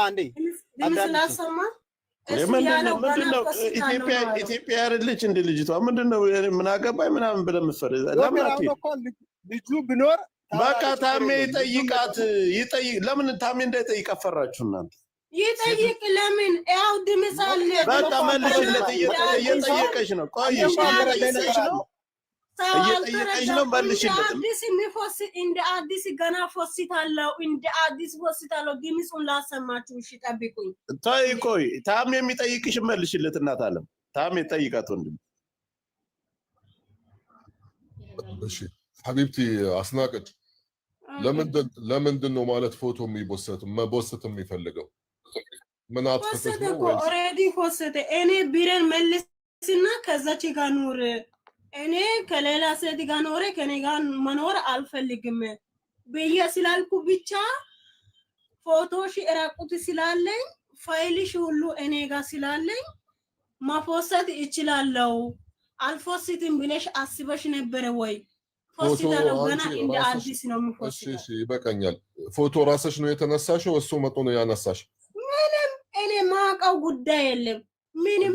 አንዴ ስላሰማ ምንድነው ኢትዮጵያ አይደለች እንደ ልጅቷ ምንድነው ምን አገባኝ ምናምን ብለህ የምትፈርድ ልጁ ቢኖር በቃ ታሜ ይጠይቃት። ለምን ታሜ እንዳይጠይቅ አፈራችሁ እናንተ? ይጠይቅ። ለምን ያው ድምፅ አለ። በቃ መልሽለት። እየጠየቀሽ ነው። ቆይ እየጠየቀሽ ነው። መልሽለት። አዲስ የሚፎስ እንደ አዲስ ገና ፎስታለሁ፣ እንደ አዲስ ፎስታለሁ። ድምፁን ላሰማችሁ። እሺ ጠብቁኝ። ቆይ ታሜ የሚጠይቅሽ መልሽለት። እናት አለም ታሜ ጠይቃት ወንድም። እሺ ሐቢብቲ አስናቀች ለምንድን ነው ማለት ፎቶ መቦሰት የሚፈልገው? ምን አጥፍተሽ ነው? ኦሬዲ ፎሰተ እኔ ቢረን መልስና ከዛች ጋር ኑር። እኔ ከሌላ ሴት ጋር ኖሬ ከኔ ጋር መኖር አልፈልግም ብዬ ስላልኩ ብቻ ፎቶሽ ራቁት ስላለኝ ፋይልሽ ሁሉ እኔ ጋር ስላለኝ ማፎሰት እችላለሁ። አልፎስትም ብለሽ አስበሽ ነበር ወይ? ፎስታለው ገና እንደ አዲስ ነው የሚፎስተው። እሺ ይበቃኛል። ፎቶ ራስሽ ነው የተነሳሽው? እሱ መጥቶ ነው ያነሳሽ? ምንም እኔ ማውቀው ጉዳይ የለም። ምንም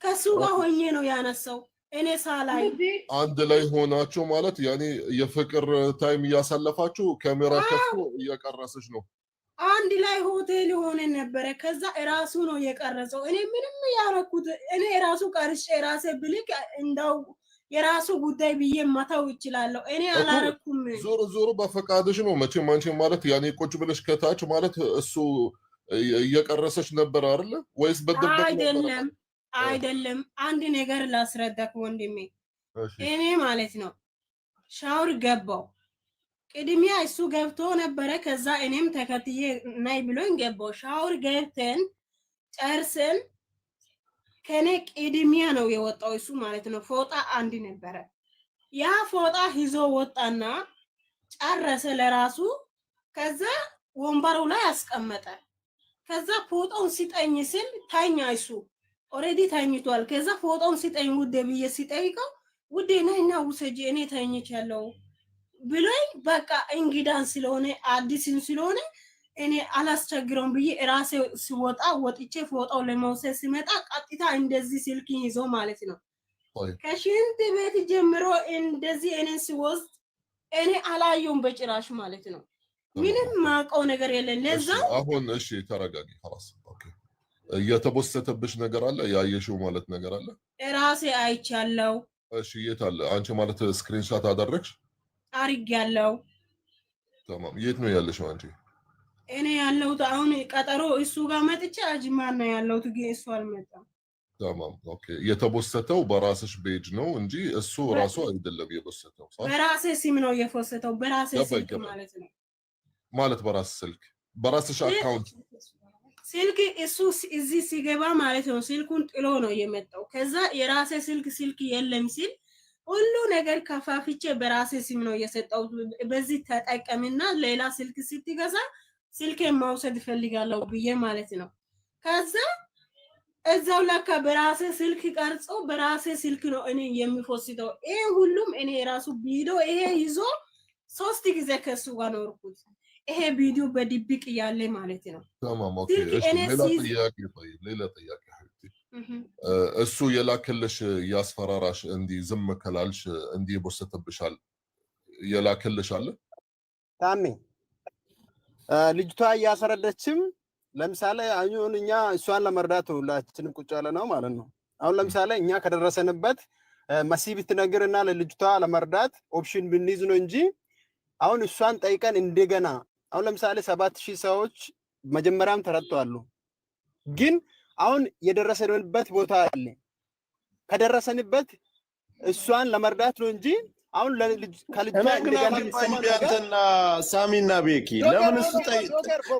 ከሱ ጋር ሆኜ ነው ያነሳው። እኔ ሳላይ አንድ ላይ ሆናችሁ ማለት ያኔ የፍቅር ታይም እያሳለፋችሁ ካሜራ ከፍቶ እየቀረሰሽ ነው? አንድ ላይ ሆቴል ሆነ ነበረ። ከዛ ራሱ ነው የቀረጸው። እኔ ምንም ያረኩት እኔ ራሱ ቀርጬ ራሴ ብልክ እንደው የራሱ ጉዳይ ብዬ ማታው ይችላል። እኔ አላረኩም። ዞሮ በፈቃድሽ ነው መቼም። አንቺ ማለት ያኔ ቁጭ ብለሽ ከታች ማለት እሱ እየቀረሰች ነበር አይደል? ወይስ በደበቅ ነበር? አይደለም። አንድ ነገር ላስረዳክ ወንድሜ። እኔ ማለት ነው ሻወር ገባው። ቅድሚያ እሱ ገብቶ ነበረ። ከዛ እኔም ተከትዬ ናይ ብሎኝ ገባው። ሻወር ገብተን ጨርሰን ከኔ ቅድሚያ ነው የወጣው እሱ ማለት ነው። ፎጣ አንድ ነበረ። ያ ፎጣ ይዞ ወጣና ጨረሰ ለራሱ። ከዛ ወንበሩ ላይ አስቀመጠ። ከዛ ፎጣውን ሲጠኝ ሲል ታኛ። እሱ ኦሬዲ ታኝቷል። ከዛ ፎጣውን ሲጠኝ ውዴ ብዬ ሲጠይቀው ውዴ ነይና ውሰጂ እኔ ታኝቻለሁ ብሎኝ በቃ እንግዳን ስለሆነ አዲስን ስለሆነ እኔ አላስቸግረውም ብዬ ራሴ ሲወጣ ወጥቼ ፎጣው ለመውሰድ ሲመጣ ቀጥታ እንደዚህ ስልክ ይዞ ማለት ነው ከሽንት ቤት ጀምሮ እንደዚህ እኔን ሲወስድ እኔ አላየውም በጭራሽ ማለት ነው። ምንም ማውቀው ነገር የለም። ለዛ አሁን እሺ ተረጋጊ። خلاص ኦኬ። የተቦሰተብሽ ነገር አለ? ያየሽው ማለት ነገር አለ? ራሴ አይቻለሁ። እሺ የት አለ? አንቺ ማለት ስክሪንሾት አደረግሽ? አርጋለሁ። ተማም። የት ነው ያለሽው አንቺ? እኔ ያለሁት አሁን ቀጠሮ እሱ ጋር መጥቼ አጅማ ነው ያለሁት። ግን እሱ አልመጣም። ተማም ኦኬ። የተቦሰተው በራስሽ ቤጅ ነው እንጂ እሱ ራሱ አይደለም የቦሰተው። በራሴ ስም ነው የፎሰተው። በራሴ ስም ማለት ነው። ማለት በራስ ስልክ በራስሽ አካውንት ስልክ እሱ እዚህ ሲገባ ማለት ነው ስልኩን ጥሎ ነው የመጣው። ከዛ የራሴ ስልክ የለም ሲል ሁሉ ነገር ከፋፍቼ በራሴ ስም ነው የሰጠው። በዚህ ተጠቀምና ሌላ ስልክ ስትገዛ ስልኬን ማውሰድ ፈልጋለሁ ብዬ ማለት ነው። ከዛ እዛው ለካ በራሴ ስልክ ቀርጾ በራሴ ስልክ ነው እኔ የሚፎስተው። ይሄ ሁሉም እኔ ራሱ ቪዲዮ ይሄ ይዞ 3 ጊዜ ከሱ ጋር ኖርኩት። ይሄ ቪዲዮ በድብቅ ያለ ማለት ነው። تمام اوكي ሌላ ጥያቄ እሱ የላከልሽ ያስፈራራሽ እንዲ ዝም ከላልሽ እንዲ ቦሰተብሻል የላከልሽ አለ ታሜ ልጅቷ እያስረዳችም ለምሳሌ አሁን እኛ እሷን ለመርዳት ሁላችንም ቁጭ ያለ ነው ማለት ነው። አሁን ለምሳሌ እኛ ከደረሰንበት መሲ ብትነግርና ለልጅቷ ለመርዳት ኦፕሽን ብንይዝ ነው እንጂ አሁን እሷን ጠይቀን እንደገና አሁን ለምሳሌ 7000 ሰዎች መጀመሪያም ተረድተዋል። ግን አሁን የደረሰንበት ቦታ አለ። ከደረሰንበት እሷን ለመርዳት ነው እንጂ አሁን ከልጅቷ እንደገና አንተና ሳሚና ቤኪ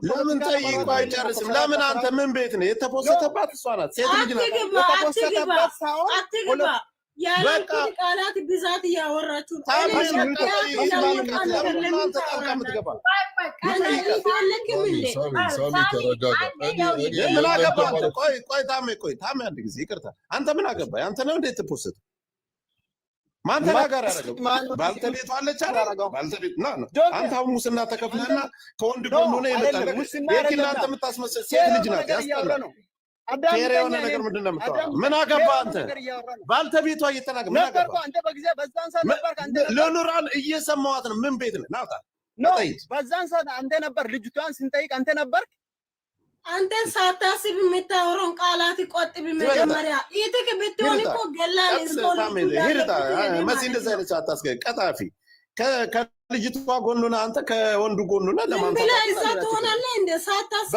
ለምን ጠይቆ አይጨርስም? ለምን አንተ ምን ቤት ነው የተፖሰተባት? እሷ ናት ሴት ልጅ ናት የተፖሰተባት። አትግባ ያለቁ ቃላት ብዛት ያወራችሁ ታሜ አንድ ጊዜ ይቅርታ፣ አንተ ምን አገባ? አንተ ነው እንዴት ተፖሰተ? ማን ተናገር ያደረገው? ባልተቤቷ አለች አይደል? ባልተቤት አንተ አሁን ሙስና ተከፍለና ከወንድ ጎን ሆነ የመጣው ቤኪ አንተ የምታስመስል ሴት ልጅ ናት። ያስጠላል። ፌር የሆነ ነገር ምንድን ነው የምታወራው? ምን አገባ አንተ? ባልተቤቷ እየተናገር ምን አገባ አንተ? በጊዜ በዛን ሰዓት ነበር አንተ ለኑራን እየሰማዋት ነው። ምን ቤት ነው ናውጣ ነው? በዛን ሰዓት አንተ ነበር ልጅቷን ስንጠይቅ አንተ ነበር። አንተ ሳታስብ የምታወራውን ቃላት ቆጥብ። መጀመሪያ ይትክ ብትሆን እኮ ገላል እስኮል ይርታ መሲ እንደዛ አይነት አታስገ ቀጣፊ ከልጅቷ ጎኑና አንተ ከወንዱ ጎኑና ለማንተ ብላ ይዛት ሆናለህ እንደ ሳታስብ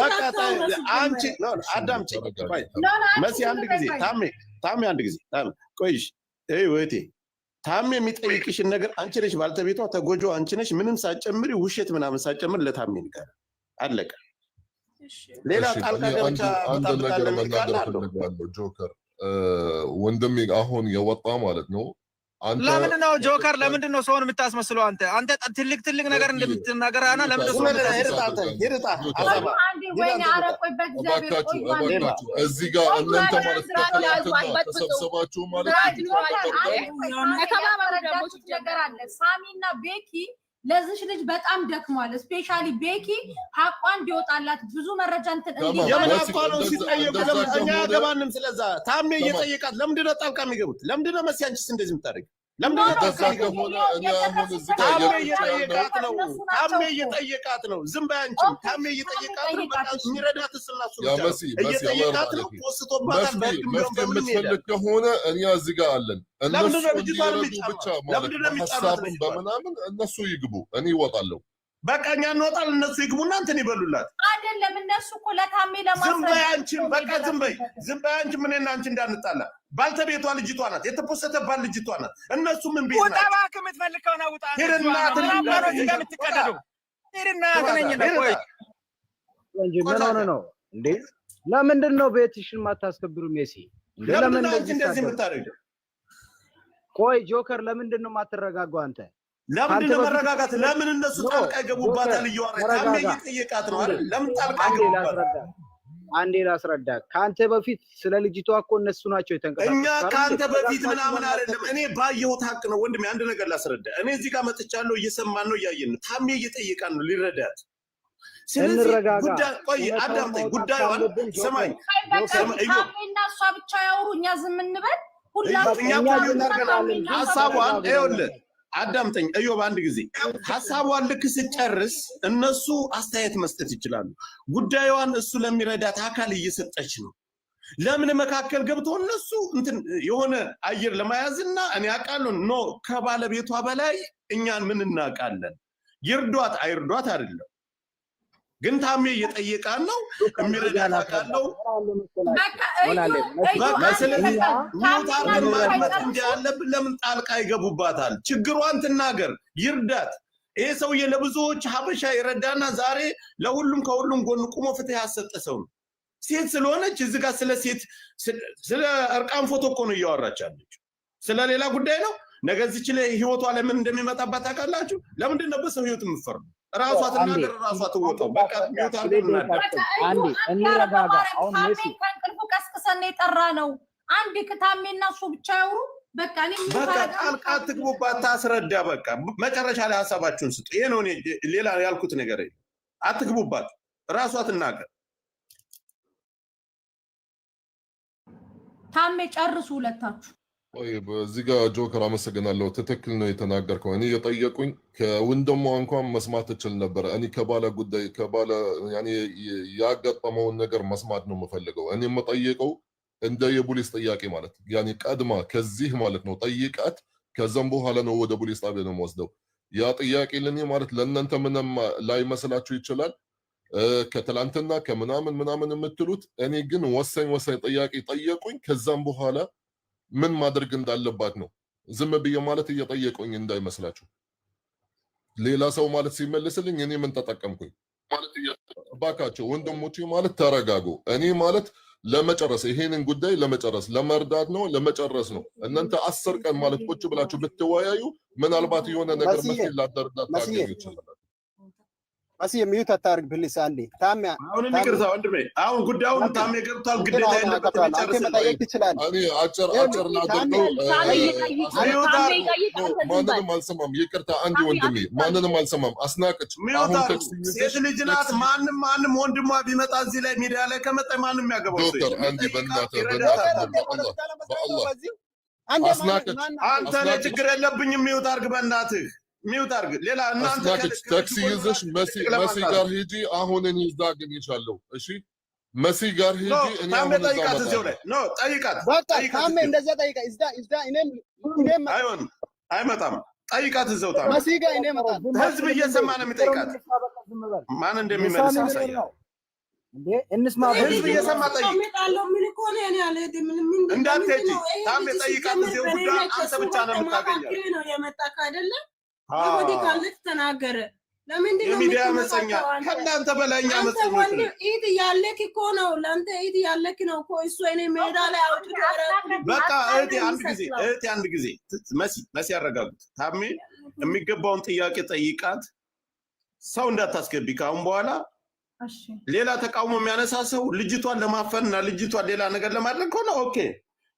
አንቺ ነው አዳምጪ። መሲ አንድ ጊዜ ታሜ አንድ ጊዜ ቆይሽ ወይቴ ታሜ የሚጠይቅሽን ነገር አንቺ ነሽ ባልተቤቷ፣ ተጎጆ አንቺ ነሽ። ምንም ሳጨምሪ ውሸት ምናምን ሳጨምር ለታሜ ንገር አለቀ። ሌላ ጣልቃ ገብቻ አንድ ነገር መናገር ፈልጋለሁ። ጆከር ወንድሜ አሁን የወጣ ማለት ነው። ለምንድን ነው ጆከር? ለምንድን ነው ሰውን የምታስመስለው? አንተ ትልቅ ነገር እንደምትናገራና ለምንድን ነው እዚህ ጋር እናንተ ማለት ተሰብሰባችሁ ማለት ሳሚና ቤኪ ለዚህ ልጅ በጣም ደክሟል። ስፔሻሊ ቤኪ ሀቋ እንዲወጣላት ብዙ መረጃ የምናቋለው ሲጠየቁ ለምንኛ ገባንም። ስለዛ ታሜ እየጠየቃት ለምንድን ነው ጣልቃ የሚገቡት? ለምንድን ነው መሲ አንቺስ እንደዚህ የምታደርግ? ለምንድን ነው ጣልቃ የሚገቡት? ታሜ እየጠየቃት ነው። ዝም በይ አንቺም። ታሜ እየጠየቃት ነው። በቃ የሚረዳት ስላሱ እየጠየቃት ነው። ፖስቶባታል። የምትፈልግ ከሆነ እኛ እዚህ ጋር አለን። እነሱ እንዲረዱ ብቻ ማለት ሀሳብን በምናምን እነሱ ይግቡ፣ እኔ ይወጣለሁ። በቃ እኛ እንወጣለን፣ እነሱ ይግቡና እንትን ይበሉላት። አይደለም እነሱ እኮ ለታሜ ለማሰብ ዝም በይ አንቺም። በቃ ዝም በይ አንቺም። እኔና አንቺ እንዳንጣላ። ባልተቤቷ ልጅቷ ናት፣ የተፖሰተባት ልጅቷ ናት። እነሱ ምን ቤት ናት? ውጣ እባክህ፣ የምትፈልገው ነው ውጣ። ሄድና የምትቀደደው ሄድና ተነኝ ነው። ቆይ እንጂ ምን ሆነ ነው እንዴ? ለምንድን ነው ቤትሽን ማታስከብሩ? ሜሲ ለምን እንደዚህ የምታደርገው? ቆይ ጆከር ለምንድን ነው የማትረጋጋው አንተ? ለምንድን ነው መረጋጋት? ለምን እነሱ ጣልቃ ይገቡባታል? እየዋረ ታሜ እየጠየቃት ነው አይደል? ለምን ጣልቃ ይገቡባታል? አንዴ ላስረዳ። ከአንተ በፊት ስለ ልጅቷ እኮ እነሱ ናቸው የተንቀሳቀሱት። እኛ ከአንተ በፊት ምናምን አይደለም። እኔ ባየሁት ሀቅ ነው ወንድሜ። አንድ ነገር ላስረዳ። እኔ እዚህ ጋር መጥቻለሁ፣ እየሰማን ነው፣ እያየን ነው። ታሜ እየጠየቃን ነው ሊረዳት። ስለዚህ ጉዳይ ቆይ አዳምጠኝ። ጉዳዩን ስማኝ። ታሜና እሷ ብቻ ያወሩ፣ እኛ ዝም እንበል። ሁላችንም ሀሳቧን ይኸውልህ አዳምጠኝ እዮብ፣ አንድ ጊዜ ሐሳቧን ልክ ስጨርስ እነሱ አስተያየት መስጠት ይችላሉ። ጉዳዩን እሱ ለሚረዳት አካል እየሰጠች ነው። ለምን መካከል ገብቶ እነሱ እንትን የሆነ አየር ለማያዝና እኔ አውቃለሁ ኖ ከባለቤቷ በላይ እኛን ምን እናውቃለን? ይርዷት አይርዷት አይደለም፣ ግን ታሜ እየጠየቃን ነው። የሚረዳት አካል ነው። ለምን ጣልቃ ይገቡባታል? ችግሯን ትናገር፣ ይርዳት። ይሄ ሰውዬ ለብዙዎች ሀበሻ ይረዳና ዛሬ ለሁሉም ከሁሉም ጎን ቆሞ ፍትህ ያሰጠ ሰው ነው። ሴት ስለሆነች እዚህ ጋር ስለ ሴት ስለ እርቃን ፎቶ እኮ ነው እያወራች ያለችው። ስለ ሌላ ጉዳይ ነው። ነገ እዚች ላይ ህይወቷ ለምን እንደሚመጣባት ታውቃላችሁ? ለምንድን ነው በሰው ህይወት የምትፈርዱ? ራሷ ትናገር፣ ራሷ ትወጣው። በቃ ህይወት አንዴ እንረጋጋ። አሁን ሜሲ ከእንቅልፉ ቀስቅሰን የጠራ ነው። አንድ ክታሜና እሱ ብቻ ያውሩ። በቃ ጣልቃ አትግቡባት፣ ታስረዳ። በቃ መጨረሻ ላይ ሀሳባችሁን ስጡ። ይሄ ነው ሌላ ያልኩት ነገር የለም። አትግቡባት፣ ራሷ ትናገር። ታሜ ጨርሱ ሁለታችሁ። ወይ በዚህ ጋር ጆከር አመሰግናለሁ። ትክክል ነው የተናገርከው። እኔ የጠየቁኝ ከወንድሟ እንኳን መስማት እችል ነበር። እኔ ከባለ ጉዳይ ከባለ ያኔ ያጋጠመውን ነገር መስማት ነው የምፈልገው። እኔ የምጠይቀው እንደ የፖሊስ ጥያቄ ማለት ያኔ ቀድማ ከዚህ ማለት ነው ጠይቃት፣ ከዛም በኋላ ነው ወደ ፖሊስ ጣቢያ ነው የምወስደው። ያ ጥያቄ ለኔ ማለት ለእናንተ ምንም ላይመስላችሁ ይችላል ከትላንትና ከምናምን የምትሉት፣ እኔ ግን ወሳኝ ጥያቄ ጠየቁኝ። ከዛም በኋላ ምን ማድረግ እንዳለባት ነው ዝም ብዬ ማለት እየጠየቁኝ እንዳይመስላችሁ። ሌላ ሰው ማለት ሲመልስልኝ እኔ ምን ተጠቀምኩኝ ማለት እባካቸው ወንድሞቼ ማለት ተረጋጉ። እኔ ማለት ለመጨረስ ይሄንን ጉዳይ ለመጨረስ ለመርዳት ነው ለመጨረስ ነው። እናንተ 10 ቀን ማለት ቁጭ ብላችሁ ብትወያዩ ምናልባት የሆነ ነገር መስል ላደርዳት ታገኙ ይችላል። ማሲ የሚዩት አታርግ ፕሊስ። አንዴ ታሜ አሁን ይቅርታ ወንድሜ፣ አሁን ጉዳዩን ታሜ ገብቷል። ግዴታ የለበትም መጠየቅ ትችላለህ። እኔ አጭር ላድርገው። ማንንም አልሰማም። ይቅርታ አንዴ ወንድሜ፣ ማንንም አልሰማም። አስናቀች አሁን ሴት ልጅ ናት። ማንም ወንድሟ ቢመጣ እዚህ ላይ ሚዲያ ላይ ከመጣ ማንም ያገባው ሰው ዶክተር አንዴ በእናትህ አስናቀች አንተ ላይ ችግር የለብኝም። ሚውት አድርግ በእናትህ ሚውት አድርግ። ሌላ እናንተ ታክሲ ይዘሽ መሲ ጋር ሂጂ። አሁን እኔ እዛ አገኝሻለሁ። እሺ መሲ ጋር ሂጂ። እኔ አሁን እዛ ጠይቃት፣ እዚሁ ላይ ኖ ጠይቃት። ታሜ እንደዛ ጠይቃ። እዛ እኔም አይመጣም። ጠይቃት እዛው ታሜ መሲ ጋር እኔ መጣ። ህዝብ እየሰማ ነው የሚጠይቃት። ማን እንደሚመልስ ያሳያል። እንዴ እንስማ። ህዝብ እየሰማ ጠይቅ። እንዳትሄጂ ታሜ ጠይቃት። እዚሁ ጉዳይ አንተ ብቻ ነው የምታገኛት። ተናገረ። ለምንድን ነው የሚዲያ መፀኛ ከእናንተ በላይኛ መፀኞች ነው። ኢት ያለክ እኮ ነው። ለአንተ ኢት ያለክ ነው እኮ እሱ እኔ ሜዳ ላይ አውጥቶ በቃ እህቴ አንድ ጊዜ መሲ ያረጋጉት። ታሜ የሚገባውን ጥያቄ ጠይቃት። ሰው እንዳታስገቢ ካሁን በኋላ ሌላ ተቃውሞ የሚያነሳ ሰው ልጅቷን ለማፈንና ልጅቷን ሌላ ነገር ለማድረግ ከሆነ ኦኬ።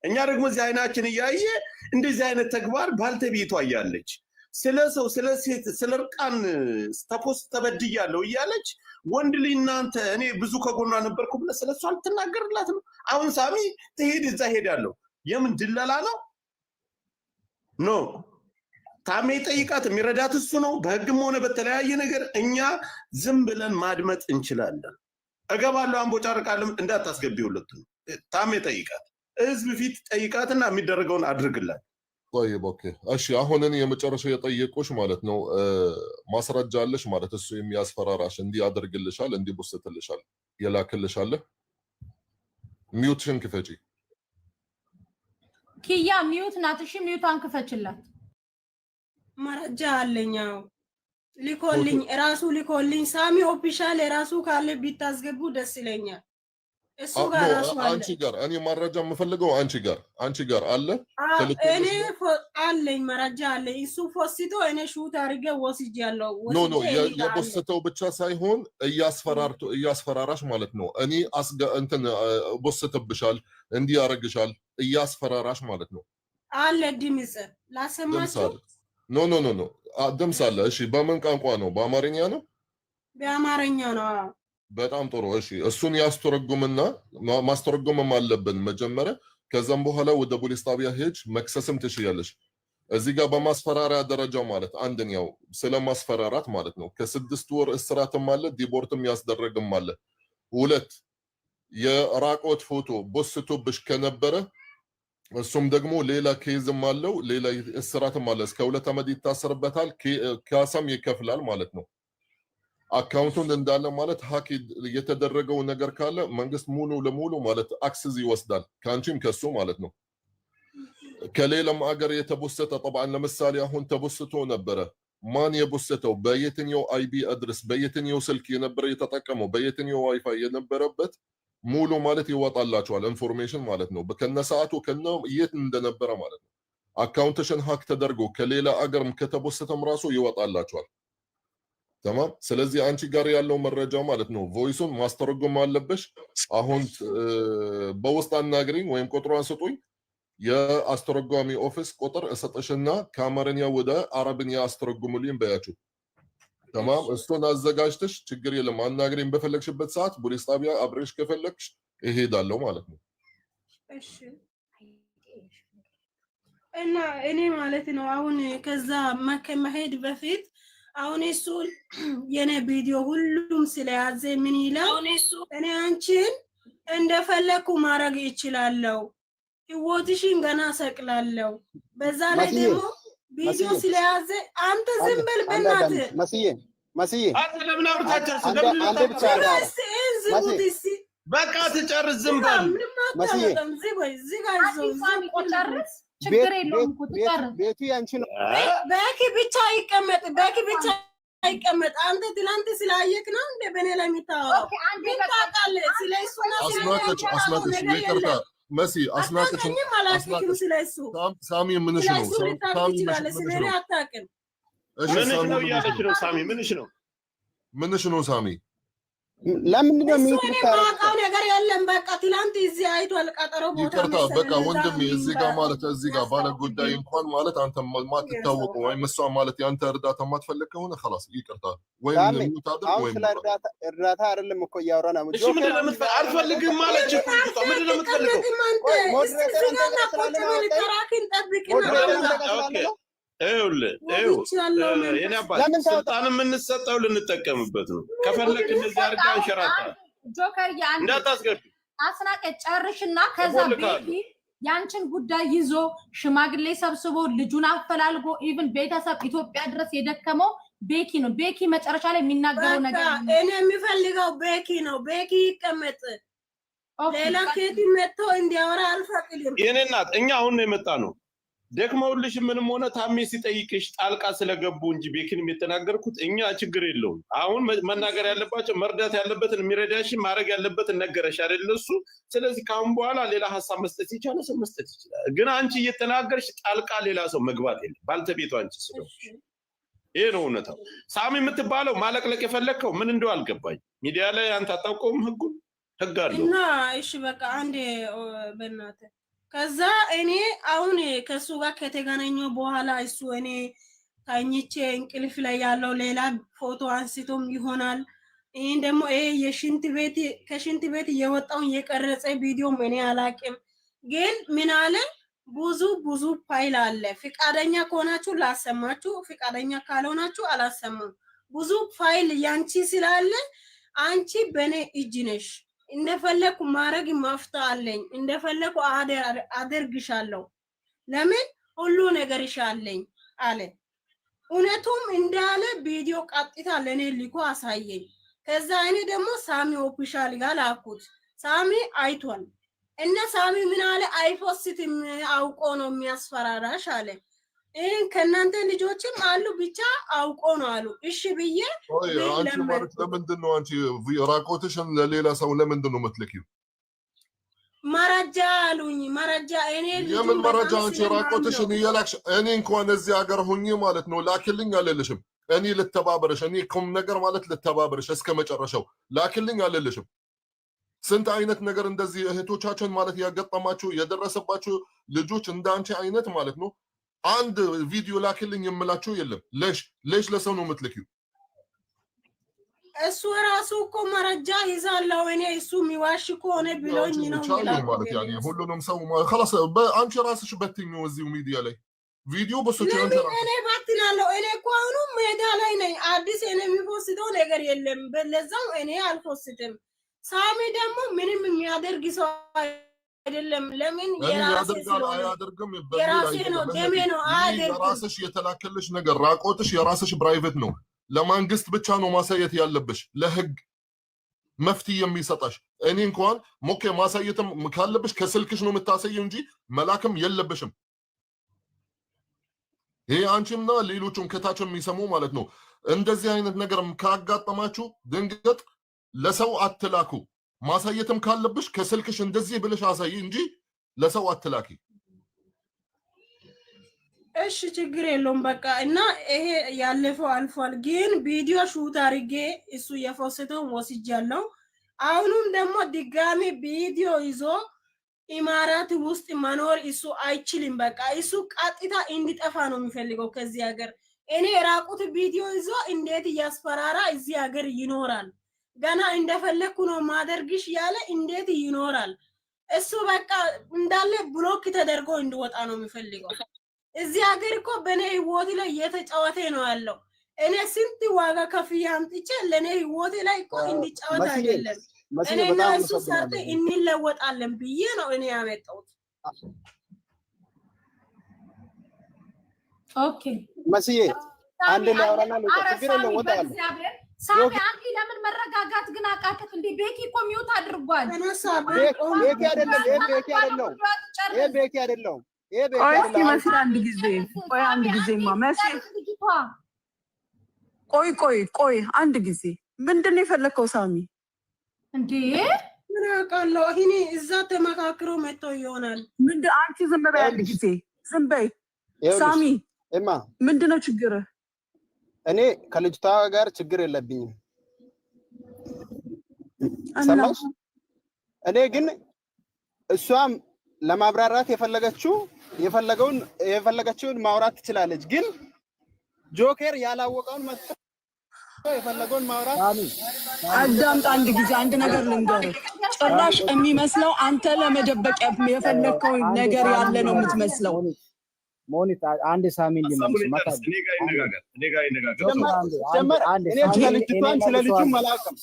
እኛ ደግሞ እዚህ አይናችን እያየ እንደዚህ አይነት ተግባር ባልተቤቷ እያለች ስለ ሰው ስለ ሴት ስለ እርቃን ተፖስት ተበድያለሁ እያለች ወንድ ልጅ እናንተ እኔ ብዙ ከጎኗ ነበርኩ ብለህ ስለሷ አልትናገርላት ነው። አሁን ሳሚ ትሄድ እዛ ሄዳለሁ የምን ድለላ ነው? ኖ ታሜ ጠይቃት። የሚረዳት እሱ ነው። በህግም ሆነ በተለያየ ነገር እኛ ዝም ብለን ማድመጥ እንችላለን። እገባለሁ አምቦ ጫርቃለሁ እንዳታስገቢ ሁለቱ ነው። ታሜ ጠይቃት፣ ህዝብ ፊት ጠይቃትና የሚደረገውን አድርግላት። طيب اوكي እሺ አሁን እኔ የመጨረሻው የጠየቁሽ ማለት ነው ማስረጃ አለሽ ማለት እሱ የሚያስፈራራሽ እንዲህ አድርግልሻል እንዲህ ቦስተልሻል የላክልሻል? ሚውትሽን ክፈጪ ኪያ። ሚውት ናት። እሺ ሚውቷን ክፈችላት። መረጃ አለኛው ሊኮልኝ ራሱ ሊኮልኝ ሳሚ ኦፊሻል ራሱ ካለ ቢታስገቡ ደስ ይለኛል። እሱ ጋር ራሱ አለ። አንቺ ጋር እኔ መረጃ የምፈልገው አንቺ ጋር አለ። እኔ አለኝ መረጃ አለኝ። እሱ ፎስቶ እኔ ሹት አድርጌ ወስጃለሁ። ኖ የፖስተው ብቻ ሳይሆን እያስፈራራሽ ማለት ነው። እኔ እንትን ቦስተብሻል እንዲህ ያረግሻል እያስፈራራሽ ማለት ነው። አለ ድምጽ ላሰማችሁ። ኖ ድምጽ አለ። እሺ በምን ቋንቋ ነው? በአማርኛ ነው? በአማርኛ ነው። በጣም ጥሩ። እሺ እሱን ያስተረጉምና ማስተረጎምም አለብን መጀመሪያ። ከዛም በኋላ ወደ ፖሊስ ጣቢያ ሄጅ መክሰስም ትችያለሽ። እዚህ ጋር በማስፈራሪያ ደረጃ ማለት አንደኛው ስለማስፈራራት ማለት ነው ከ6 ወር እስራትም አለ ዲቦርትም ያስደረግም አለ። 2 የራቆት ፎቶ ቦስቶብሽ ከነበረ እሱም ደግሞ ሌላ ኬዝም አለው ሌላ እስራትም አለ። እስከ 2 ዓመት ይታሰርበታል። ካሳም ይከፍላል ማለት ነው። አካውንቱን እንዳለ ማለት ሀክ የተደረገው ነገር ካለ መንግስት ሙሉ ለሙሉ ማለት አክሰስ ይወስዳል ካንቺም ከሱ ማለት ነው። ከሌላም አገር የተቦሰተ طبعا ለምሳሌ አሁን ተቦስቶ ነበረ ማን የቦሰተው በየትኛው አይቢ አድረስ በየትኛው ስልክ የነበረ የተጠቀመው በየትኛው ዋይፋይ የነበረበት ሙሉ ማለት ይወጣላችኋል ኢንፎርሜሽን ማለት ነው ከነ ሰዓቱ ከነ የት እንደነበረ ማለት ነው አካውንትሽን ሃክ ተደርጎ ከሌላ አገርም ከተቦሰተም ራሱ ይወጣላችኋል تمام ስለዚህ አንቺ ጋር ያለው መረጃ ማለት ነው ቮይሱን ማስተረጎም አለበሽ አሁን በውስጥ አናግሪኝ ወይም ቁጥሩን ስጡኝ የአስተረጓሚ ኦፊስ ቁጥር እሰጥሽና ከአማርኛ ወደ አረብኛ አስተረጉሙልኝ በያችሁ تمام እሱን አዘጋጅተሽ ችግር የለም አናግሪኝ በፈለግሽበት ሰዓት ፖሊስ ጣቢያ አብረሽ ከፈለግሽ እሄዳለሁ ማለት ነው እሺ እና እኔ ማለት ነው አሁን ከዛ መሄድ በፊት አሁን እሱ የኔ ቪዲዮ ሁሉም ስለያዘ ምን ይላል እኔ አንቺን እንደፈለኩ ማድረግ ይችላልው ህይወትሽን ገና ሰቅላለው በዛ ላይ ደግሞ ቪዲዮ ስለያዘ አንተ ዝም በል በእናት መስዬ አንተ ለምን አውርታችሁስ ለምን በቃ ትጨርስ ዝም በል መስዬ እዚህ ጋር ጨርስ ችግር የለውም ቁጥጥር ቤቱ ያንቺ ነው በቂ ብቻ ይቀመጥ በቂ ብቻ አይቀመጥ አንተ ትላንት ስላየክ ነው እንደ በኔ ላይ የሚታወራው አንተ ታውቃለህ ስለሱና አስናቀች ይቅርታ መሲ አስናቀች ስለሱ ሳሚ ምንሽ ነው ሳሚ ስለኔ አታውቅም ምንሽ ነው ያለች ነው ሳሚ ምንሽ ነው ሳሚ ለምን ነው የሚታወቀው ነገር የለም በቃ ትላንት እዚህ አይቷል ቀጠሮ ቦታ ይቅርታ በቃ ወንድም እዚህ ጋር ማለት እዚህ ጋር ባለ ጉዳይ እንኳን ማለት አንተ ማትታወቁ ወይ እሷ ማለት ያንተ እርዳታ ማትፈልግ ከሆነ خلاص ይቅርታ ወይ ምን ታደርግ ወይ እርዳታ አይደለም እኮ ያወራና እሺ ምንድን ነው የምትፈልገው አልፈልግም ማለት እኮ ምንድን ነው የምትፈልገው የኔ አባት ስልጣን የምንሰጠው ልንጠቀምበት ነው ከፈለክ እንደዚህ አድርጋ አንሸራታ ጆከር እንዳታስገቢ አስናቀ ጨርሽና ከዛ ቤቲ ያንቺን ጉዳይ ይዞ ሽማግሌ ሰብስቦ ልጁን አፈላልጎ ኢቭን ቤተሰብ ኢትዮጵያ ድረስ የደከመው ቤኪ ነው ቤኪ መጨረሻ ላይ የሚናገረው ነገር እኔ የሚፈልገው ቤኪ ነው ቤኪ ይቀመጥ ሌላ ከቲ መጥቶ እንዲያወራ አልፈቅድም የኔ እናት እኛ አሁን ነው የመጣ ነው ደክመውልሽ ምንም ሆነ ታሜ ሲጠይቅሽ ጣልቃ ስለገቡ እንጂ ቤኪን የተናገርኩት እኛ ችግር የለውም አሁን መናገር ያለባቸው መርዳት ያለበትን የሚረዳሽ ማድረግ ያለበትን ነገረሽ አይደል እሱ ስለዚህ ካሁን በኋላ ሌላ ሐሳብ መስጠት ይቻላል ሰው መስጠት ይችላል ግን አንቺ እየተናገርሽ ጣልቃ ሌላ ሰው መግባት የለም ባልተቤቱ አንቺ ስለሆንሽ ይሄ ነው እውነታው ሳሚ የምትባለው ማለቅለቅ የፈለከው ምን እንደው አልገባኝ ሚዲያ ላይ አንተ አታውቀውም ህጉን ህግ አለው እና እሺ በቃ አንዴ በእናትህ ከዛ እኔ አሁን ከሱ ጋር ከተገናኘው በኋላ እሱ እኔ ታኝቼ እንቅልፍ ላይ ያለው ሌላ ፎቶ አንስቶም ይሆናል ይሄን ደግሞ የሽንት ቤት ከሽንት ቤት የወጣውን የቀረጸ ቪዲዮ እኔ አላቅም ግን ምን አለ ብዙ ፋይል አለ ፍቃደኛ ከሆናችሁ ላሰማችሁ ፍቃደኛ ካልሆናችሁ አላሰማም ብዙ ፋይል ያንቺ ስላለ አንቺ በኔ እጅ ነሽ እንደፈለኩ ማረግ ማፍታለኝ እንደፈለኩ አደርግሻለሁ ለምን ሁሉ ነገር ይሻለኝ አለ እውነቱም እንዳለ ቪዲዮ ቀጥታ ለኔ ልኮ አሳየኝ ከዛ እኔ ደግሞ ሳሚ ኦፊሻል ጋር ላኩት ሳሚ አይቷል እና ሳሚ ምን አለ አይፎስትም አውቆ ነው የሚያስፈራራሽ አለ ይሄን ከናንተ ልጆችም አሉ ብቻ አውቆ ነው አሉ እሺ ብዬ አንቺ ማለት ለምንድን ነው አንቺ ራቆትሽን ለሌላ ሰው ለምንድን ነው የምትልኪው መረጃ አሉኝ መረጃ እኔ የምን መረጃ አንቺ ራቆትሽን እየላክሽ እኔ እንኳን እዚህ ሀገር ሆኜ ማለት ነው ላክልኝ አልልሽም እኔ ልተባበርሽ እኔ ኩም ነገር ማለት ልተባበርሽ እስከ መጨረሻው ላክልኝ አልልሽም ስንት አይነት ነገር እንደዚህ እህቶቻችን ማለት ያገጠማችሁ የደረሰባችሁ ልጆች እንዳንቺ አይነት ማለት ነው አንድ ቪዲዮ ላክልኝ የምላችሁ የለም ለሽ ለሰው ነው የምትልኪው እሱ ራሱ እኮ መረጃ ይዛለው እኔ እሱ የሚዋሽ ከሆነ ብሎኝ ነው ማለት ያኔ ሁሉንም ሰው خلاص አንቺ ራስሽ በትኙ እዚሁ ሚዲያ ላይ ቪዲዮ በሶች አንተ እኔ ባትናለው እኔ እኮ አሁን ሜዳ ላይ ነኝ አዲስ እኔ የሚፖስተው ነገር የለም በለዛው እኔ አልፖስትም ሳሚ ደግሞ ምንም የሚያደርግ ሰው አይደለም ለምን ያደርግም የራሴ ነው ደሜ ነው አያደርግም ራስሽ የተላከልሽ ነገር ራቆትሽ የራስሽ ፕራይቬት ነው ለማንግስት ብቻ ነው ማሳየት ያለብሽ ለህግ መፍትሄ የሚሰጣሽ እኔ እንኳን ሞኬ ማሳየትም ካለብሽ ከስልክሽ ነው የምታሳየው እንጂ መላክም የለብሽም ይሄ አንቺምና ሌሎችም ከታች የሚሰሙ ማለት ነው እንደዚህ አይነት ነገርም ካጋጠማችሁ ድንገት ለሰው አትላኩ። ማሳየትም ካለብሽ ከስልክሽ እንደዚህ ብለሽ አሳይ እንጂ ለሰው አትላኪ። እሺ ችግር የለውም በቃ እና ይሄ ያለፈው አልፏል። ግን ቪዲዮ ሹት አድርጌ እሱ የፎስተው ወስጃለሁ። አሁንም ደግሞ ድጋሚ ቪዲዮ ይዞ ኢማራት ውስጥ መኖር እሱ አይችልም። በቃ እሱ ቀጥታ እንዲጠፋ ነው የሚፈልገው ከዚህ ሀገር። እኔ ራቁት ቪዲዮ ይዞ እንዴት እያስፈራራ እዚህ ሀገር ይኖራል? ገና እንደፈለኩ ነው ማደርግሽ ያለ እንዴት ይኖራል? እሱ በቃ እንዳለ ብሎክ ተደርጎ እንዲወጣ ነው የሚፈልገው። እዚህ ሀገር እኮ በኔ ህይወት ላይ እየተጫወተ ነው ያለው። እኔ ስንት ዋጋ ከፍዬ አምጥቼ ለኔ ህይወት ላይ እኮ እንዲጫወት አይደለም። እኔና እሱ ሰርተ እንለወጣለን ብዬ ነው እኔ ያመጣሁት። ኦኬ መስዬ አንድ ላይ አውራና ነው ችግር የለም ወጣለሁ። ሳሚ አንቺ ለምን መረጋጋት ግን አቃተት እንዴ? ቤኪ እኮ ሚውት አድርጓል። ቤኪ አይደለም ቤኪ አይደለም ቤኪ አይደለም ቆይ መስል አንድ ጊዜ ቆይ አንድ ጊዜማ መስል ቆይ አንድ ጊዜ ምንድን ነው የፈለከው ሳሚ? እንዴ ምን አውቃለሁ እኔ እዛ ተመካክሮ መጥቶ ይሆናል። ምንድን አንቺ ዝም በይ አንድ ጊዜ ዝም በይ ሳሚ። እማ ምንድን ነው ችግርህ? እኔ ከልጅቷ ጋር ችግር የለብኝም ሰማሽ? እኔ ግን እሷም ለማብራራት የፈለገችውን ማውራት ትችላለች። ግን ጆከር ያላወቀውን መጥቶ የፈለገውን ማውራት አዳምጥ። አንድ ጊዜ አንድ ነገር ልንገርህ። ጭራሽ የሚመስለው አንተ ለመደበቅ የፈለከው ነገር ያለ ነው የምትመስለው። ሞኒት አንድ ሳሚን ሊመልስ ማታ እኔ ጋር ይነጋገር እኔ ስለ ልጁ መላቀም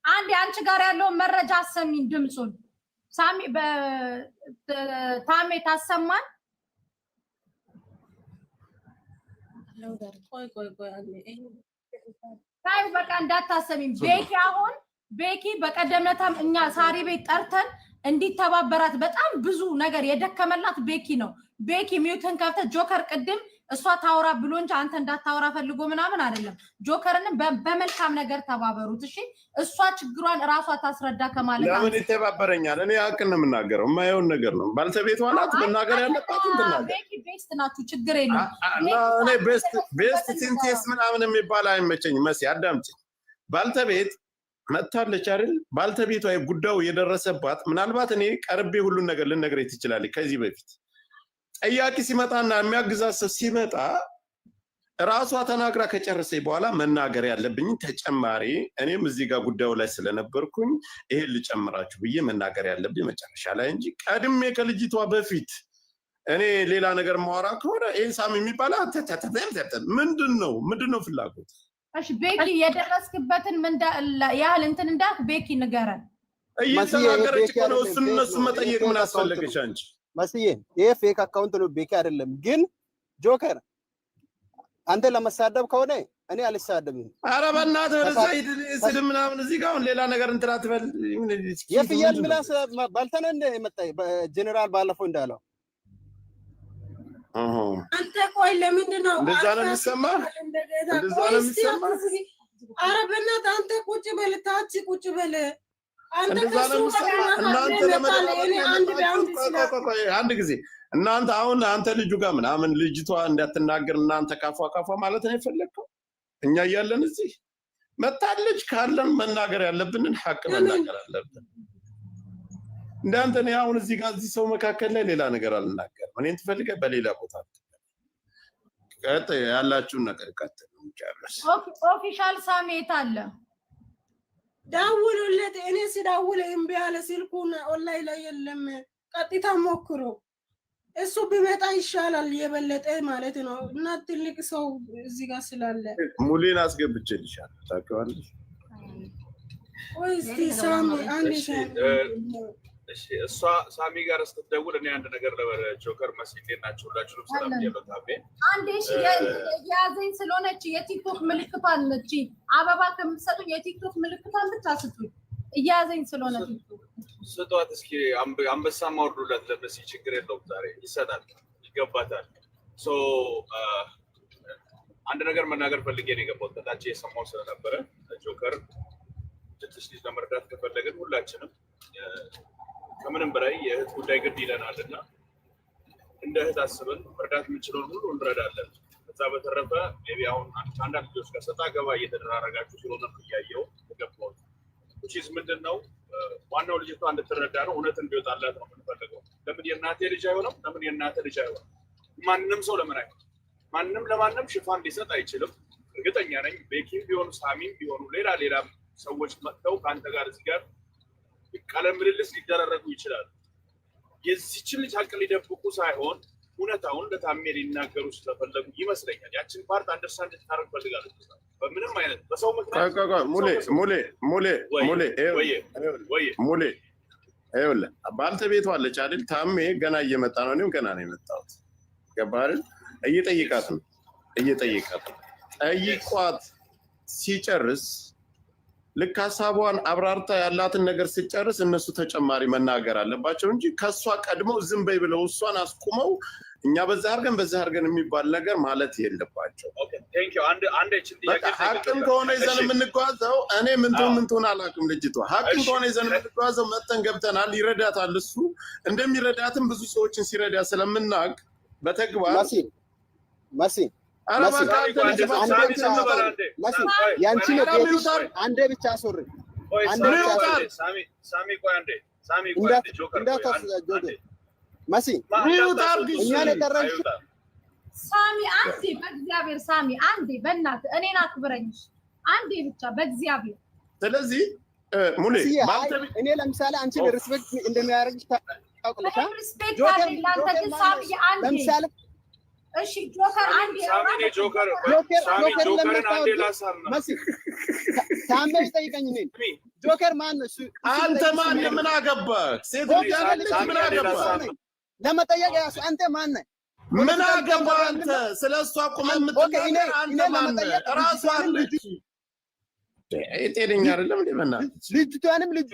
አንድ አንቺ ጋር ያለውን መረጃ አሰሚን ድምጹን ሳሚ በታሜ ታሰማን። ቆይ በቃ እንዳታሰሚም ቤኪ። አሁን ቤኪ በቀደምነታም እኛ ሳሪ ቤት ጠርተን እንዲተባበራት በጣም ብዙ ነገር የደከመላት ቤኪ ነው። ቤኪ ሚውትን ከፍተ ጆከር ቅድም እሷ ታውራ ብሎ እንጂ አንተ እንዳታውራ ፈልጎ ምናምን አይደለም። ጆከርንም በመልካም ነገር ተባበሩት። እሺ እሷ ችግሯን እራሷ ታስረዳ ከማለት ለምን ይተባበረኛል? እኔ አቅን ነው የምናገረው፣ የማየውን ነገር ነው። ባልተቤቷ ናት መናገር ያለባት እንትናገር። ቤኪ ቤስት ናችሁ፣ ችግር የለም። እኔ ቤስት ቲንቴስ ምናምን የሚባል አይመቸኝም። መሲ አዳምጪኝ። ባልተቤት መጥታለች አይደል? ባልተቤቷ ጉዳዩ የደረሰባት ምናልባት እኔ ቀርቤ ሁሉን ነገር ልነግረኝ ትችላለች። ከዚህ በፊት ጠያቂ ሲመጣና የሚያግዛት ሰው ሲመጣ ራሷ ተናግራ ከጨረሰኝ በኋላ መናገር ያለብኝ ተጨማሪ እኔም እዚህ ጋር ጉዳዩ ላይ ስለነበርኩኝ ይሄን ልጨምራችሁ ብዬ መናገር ያለብኝ መጨረሻ ላይ እንጂ ቀድሜ ከልጅቷ በፊት እኔ ሌላ ነገር ማወራ ከሆነ ይሄን ሳሚ የሚባል ምንድነው ፍላጎት? እሺ ቤኪ የደረስክበትን ምን ያህል እንትን እንዳልክ ቤኪ ንገረን። እየተናገረች ነው። እነሱ መጠየቅ ምን አስፈለገሽ አንቺ? መስዬ ይሄ ፌክ አካውንት ነው፣ ቤኪ አይደለም። ግን ጆከር አንተ ለመሳደብ ከሆነ እኔ አልሳደብም። ኧረ በእናትህ ወደዛ ስድብ ምናምን እዚህ ጋር ሌላ ነገር እንትን አትበል። የፍየል ምላስ ባልተነ የመጣ ጀነራል ባለፈው እንዳለው አንተ ቆይ ለምንድን ነው እንደዛ ነው የሚሰማህ? እንደዛ ነው የሚሰማህ? ኧረ በእናትህ አንተ ቁጭ በል፣ ታች ቁጭ በል። አንድ ጊዜ እናንተ አሁን አንተ ልጁ ጋር ምናምን ልጅቷ እንዳትናገር እናንተ ካፏ ማለት ነው የፈለግከው? እኛ እያለን እዚህ መታለች ካለን መናገር ያለብንን ሐቅ መናገር አለብን። እንዳንተ ነው አሁን እዚህ ጋር እዚህ ሰው መካከል ላይ ሌላ ነገር አልናገርም። እኔን ትፈልገህ በሌላ ቦታ ያላችሁን ነገር ቀጥሉ። ጨርስ። ኦፊሻል ሳሜት አለ ደውሉለት። እኔ ሲደውል እምቢ አለ። ስልኩን ኦንላይን ላይ የለም። ቀጥታ ሞክሮ እሱ ቢመጣ ይሻላል የበለጠ ማለት ነው። እና ትልቅ ሰው እዚህ ጋር ስላለ ሙሌን አስገብቼልሻለሁ። ታውቂዋለሽ ወይ? እስቲ ሳሚ አንዴ እሺ እሷ ሳሚ ጋር ስትደውል እኔ አንድ ነገር ለጆከር መሲ እንዴት ናችሁ? ሁላችሁንም ሰላም እያለታቤ አንዴ እሺ ያዘኝ ስለሆነች የቲክቶክ ምልክቷን ነች አበባ ከምትሰጡኝ የቲክቶክ ምልክቷን ብቻ ስጡኝ። እያዘኝ ስለሆነ ስጧት እስኪ አንበሳ ማውርዱላት ለመሲ ችግር የለውም ዛሬ ይሰጣል ይገባታል ሶ አንድ ነገር መናገር ፈልጌ ነው የገባሁት ከታች የሰማው ስለነበረ ጆከር ትንሽ ልጅ ለመርዳት ከፈለግን ሁላችንም ከምንም በላይ የእህት ጉዳይ ግድ ይለናልና እንደ እህት አስበን መርዳት የምንችለውን ሁሉ እንረዳለን ከዛ በተረፈ ሜቢ አሁን አንዳንድ ልጆች ጋር ሰጣ ገባ እየተደራረጋችሁ ስለሆነ እያየው የገባሁት ቺዝ ምንድነው ዋናው ልጅቷ እንድትረዳ ነው እውነት እንዲወጣላት ነው የምንፈልገው ለምን የእናቴ ልጅ አይሆንም ለምን የእናቴ ልጅ አይሆንም ማንንም ሰው ለምን አይሆንም ማንንም ለማንም ሽፋን ሊሰጥ አይችልም እርግጠኛ ነኝ ቤኪም ቢሆኑ ሳሚም ቢሆኑ ሌላ ሰዎች መጥተው ከአንተ ጋር እዚህ ጋር ቃለ ምልልስ ሊደረጉ ይችላሉ የዚህችን ልጅ ሀቅ ሊደብቁ ሳይሆን እውነታውን ለታሜ ሊናገሩ ስለፈለጉ ይመስለኛል ያችን ፓርት አንደርስታንድ ልታደርግ ፈልጋለች በምንም አይነት በሰው ምክንያት ሙሌ ይኸውልህ ባልተቤቷ አለች አይደል ታሜ ገና እየመጣ ነው እኔም ገና ነው የመጣሁት ገባህ አይደል እየጠየቃት ጠይቋት ሲጨርስ ልክ ሀሳቧን አብራርታ ያላትን ነገር ሲጨርስ እነሱ ተጨማሪ መናገር አለባቸው እንጂ ከሷ ቀድመው ዝም በይ ብለው እሷን አስቁመው እኛ በዛ አድርገን የሚባል ነገር ማለት የለባቸው ሀቅም ከሆነ ይዘን የምንጓዘው እኔ ምንትሆን አላውቅም ልጅቷ ሀቅም ከሆነ ይዘን የምንጓዘው መተን ገብተናል ይረዳታል እሱ እንደሚረዳትም ብዙ ሰዎችን ሲረዳ ስለምናውቅ በተግባር መሲ አንዴ ብቻ አስወር መሲ እኛን የጠራሽ ሳሚ አንዴ በእግዚአብሔር ሳሚ አንዴ በእናትህ እኔን አክብረኝ አንዴ ብቻ በእግዚአብሔር ስለዚህ ሙሌ እኔ ለምሳሌ አንቺን ሪስፔክት እንደሚያደርግሽ ታውቃለሽ ጆከር ላንተ ግን ሳሚ አንዴ ለምሳሌ እሺ ጆከር አንዴ ጆከር አንዴ ላሳም መሲ ታመሽ ጠይቀኝ ነኝ ጆከር ማን ነው አንተ ማን ምን አገባህ ሴቶች ያለች ምን አገባህ ለመጠየቅ ያሱ አንተ ማን ነህ ምን አገባህ አንተ ስለሷ ቆመን የምትናገር አንተ ማን ነህ ራሷ አለች ጤነኛ አይደለም እንዴ በእናትህ ልጅቷንም ልጅ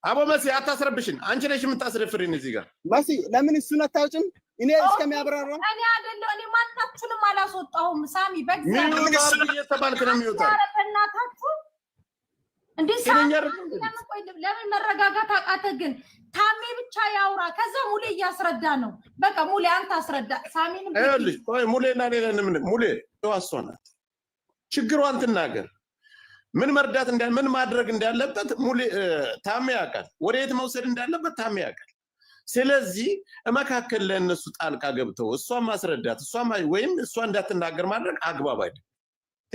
አቦ መሲ አታስረብሽን አንቺ ነሽ የምታስረፍሪን እዚህ ጋር መሲ ለምን እሱን አታውጭም እኔ እስከሚያብራራ እኔ አይደለም እኔ ማንታችሁንም አላስወጣሁም ሳሚ በእግዚአብሔር እየተባልክ ነው የሚወጣው በእናታችሁ እንዴ ሳሚ ለምን መረጋጋት አቃተ ግን ታሜ ብቻ ያውራ ከዛ ሙሌ እያስረዳ ነው በቃ ሙሌ አንተ አስረዳ ሳሚንም አይልሽ ቆይ ሙሌና ሌላ ምን ሙሌ ተዋሷናት ችግሯን ትናገር ምን መርዳት ምን ማድረግ እንዳለበት ሙሌ ታሜ ያውቃል ወዴት መውሰድ እንዳለበት ታሜ ያውቃል ስለዚህ መካከል ለነሱ ጣልቃ ገብተው እሷ ማስረዳት እሷ ወይም እሷ እንዳትናገር ማድረግ አግባብ አይደለም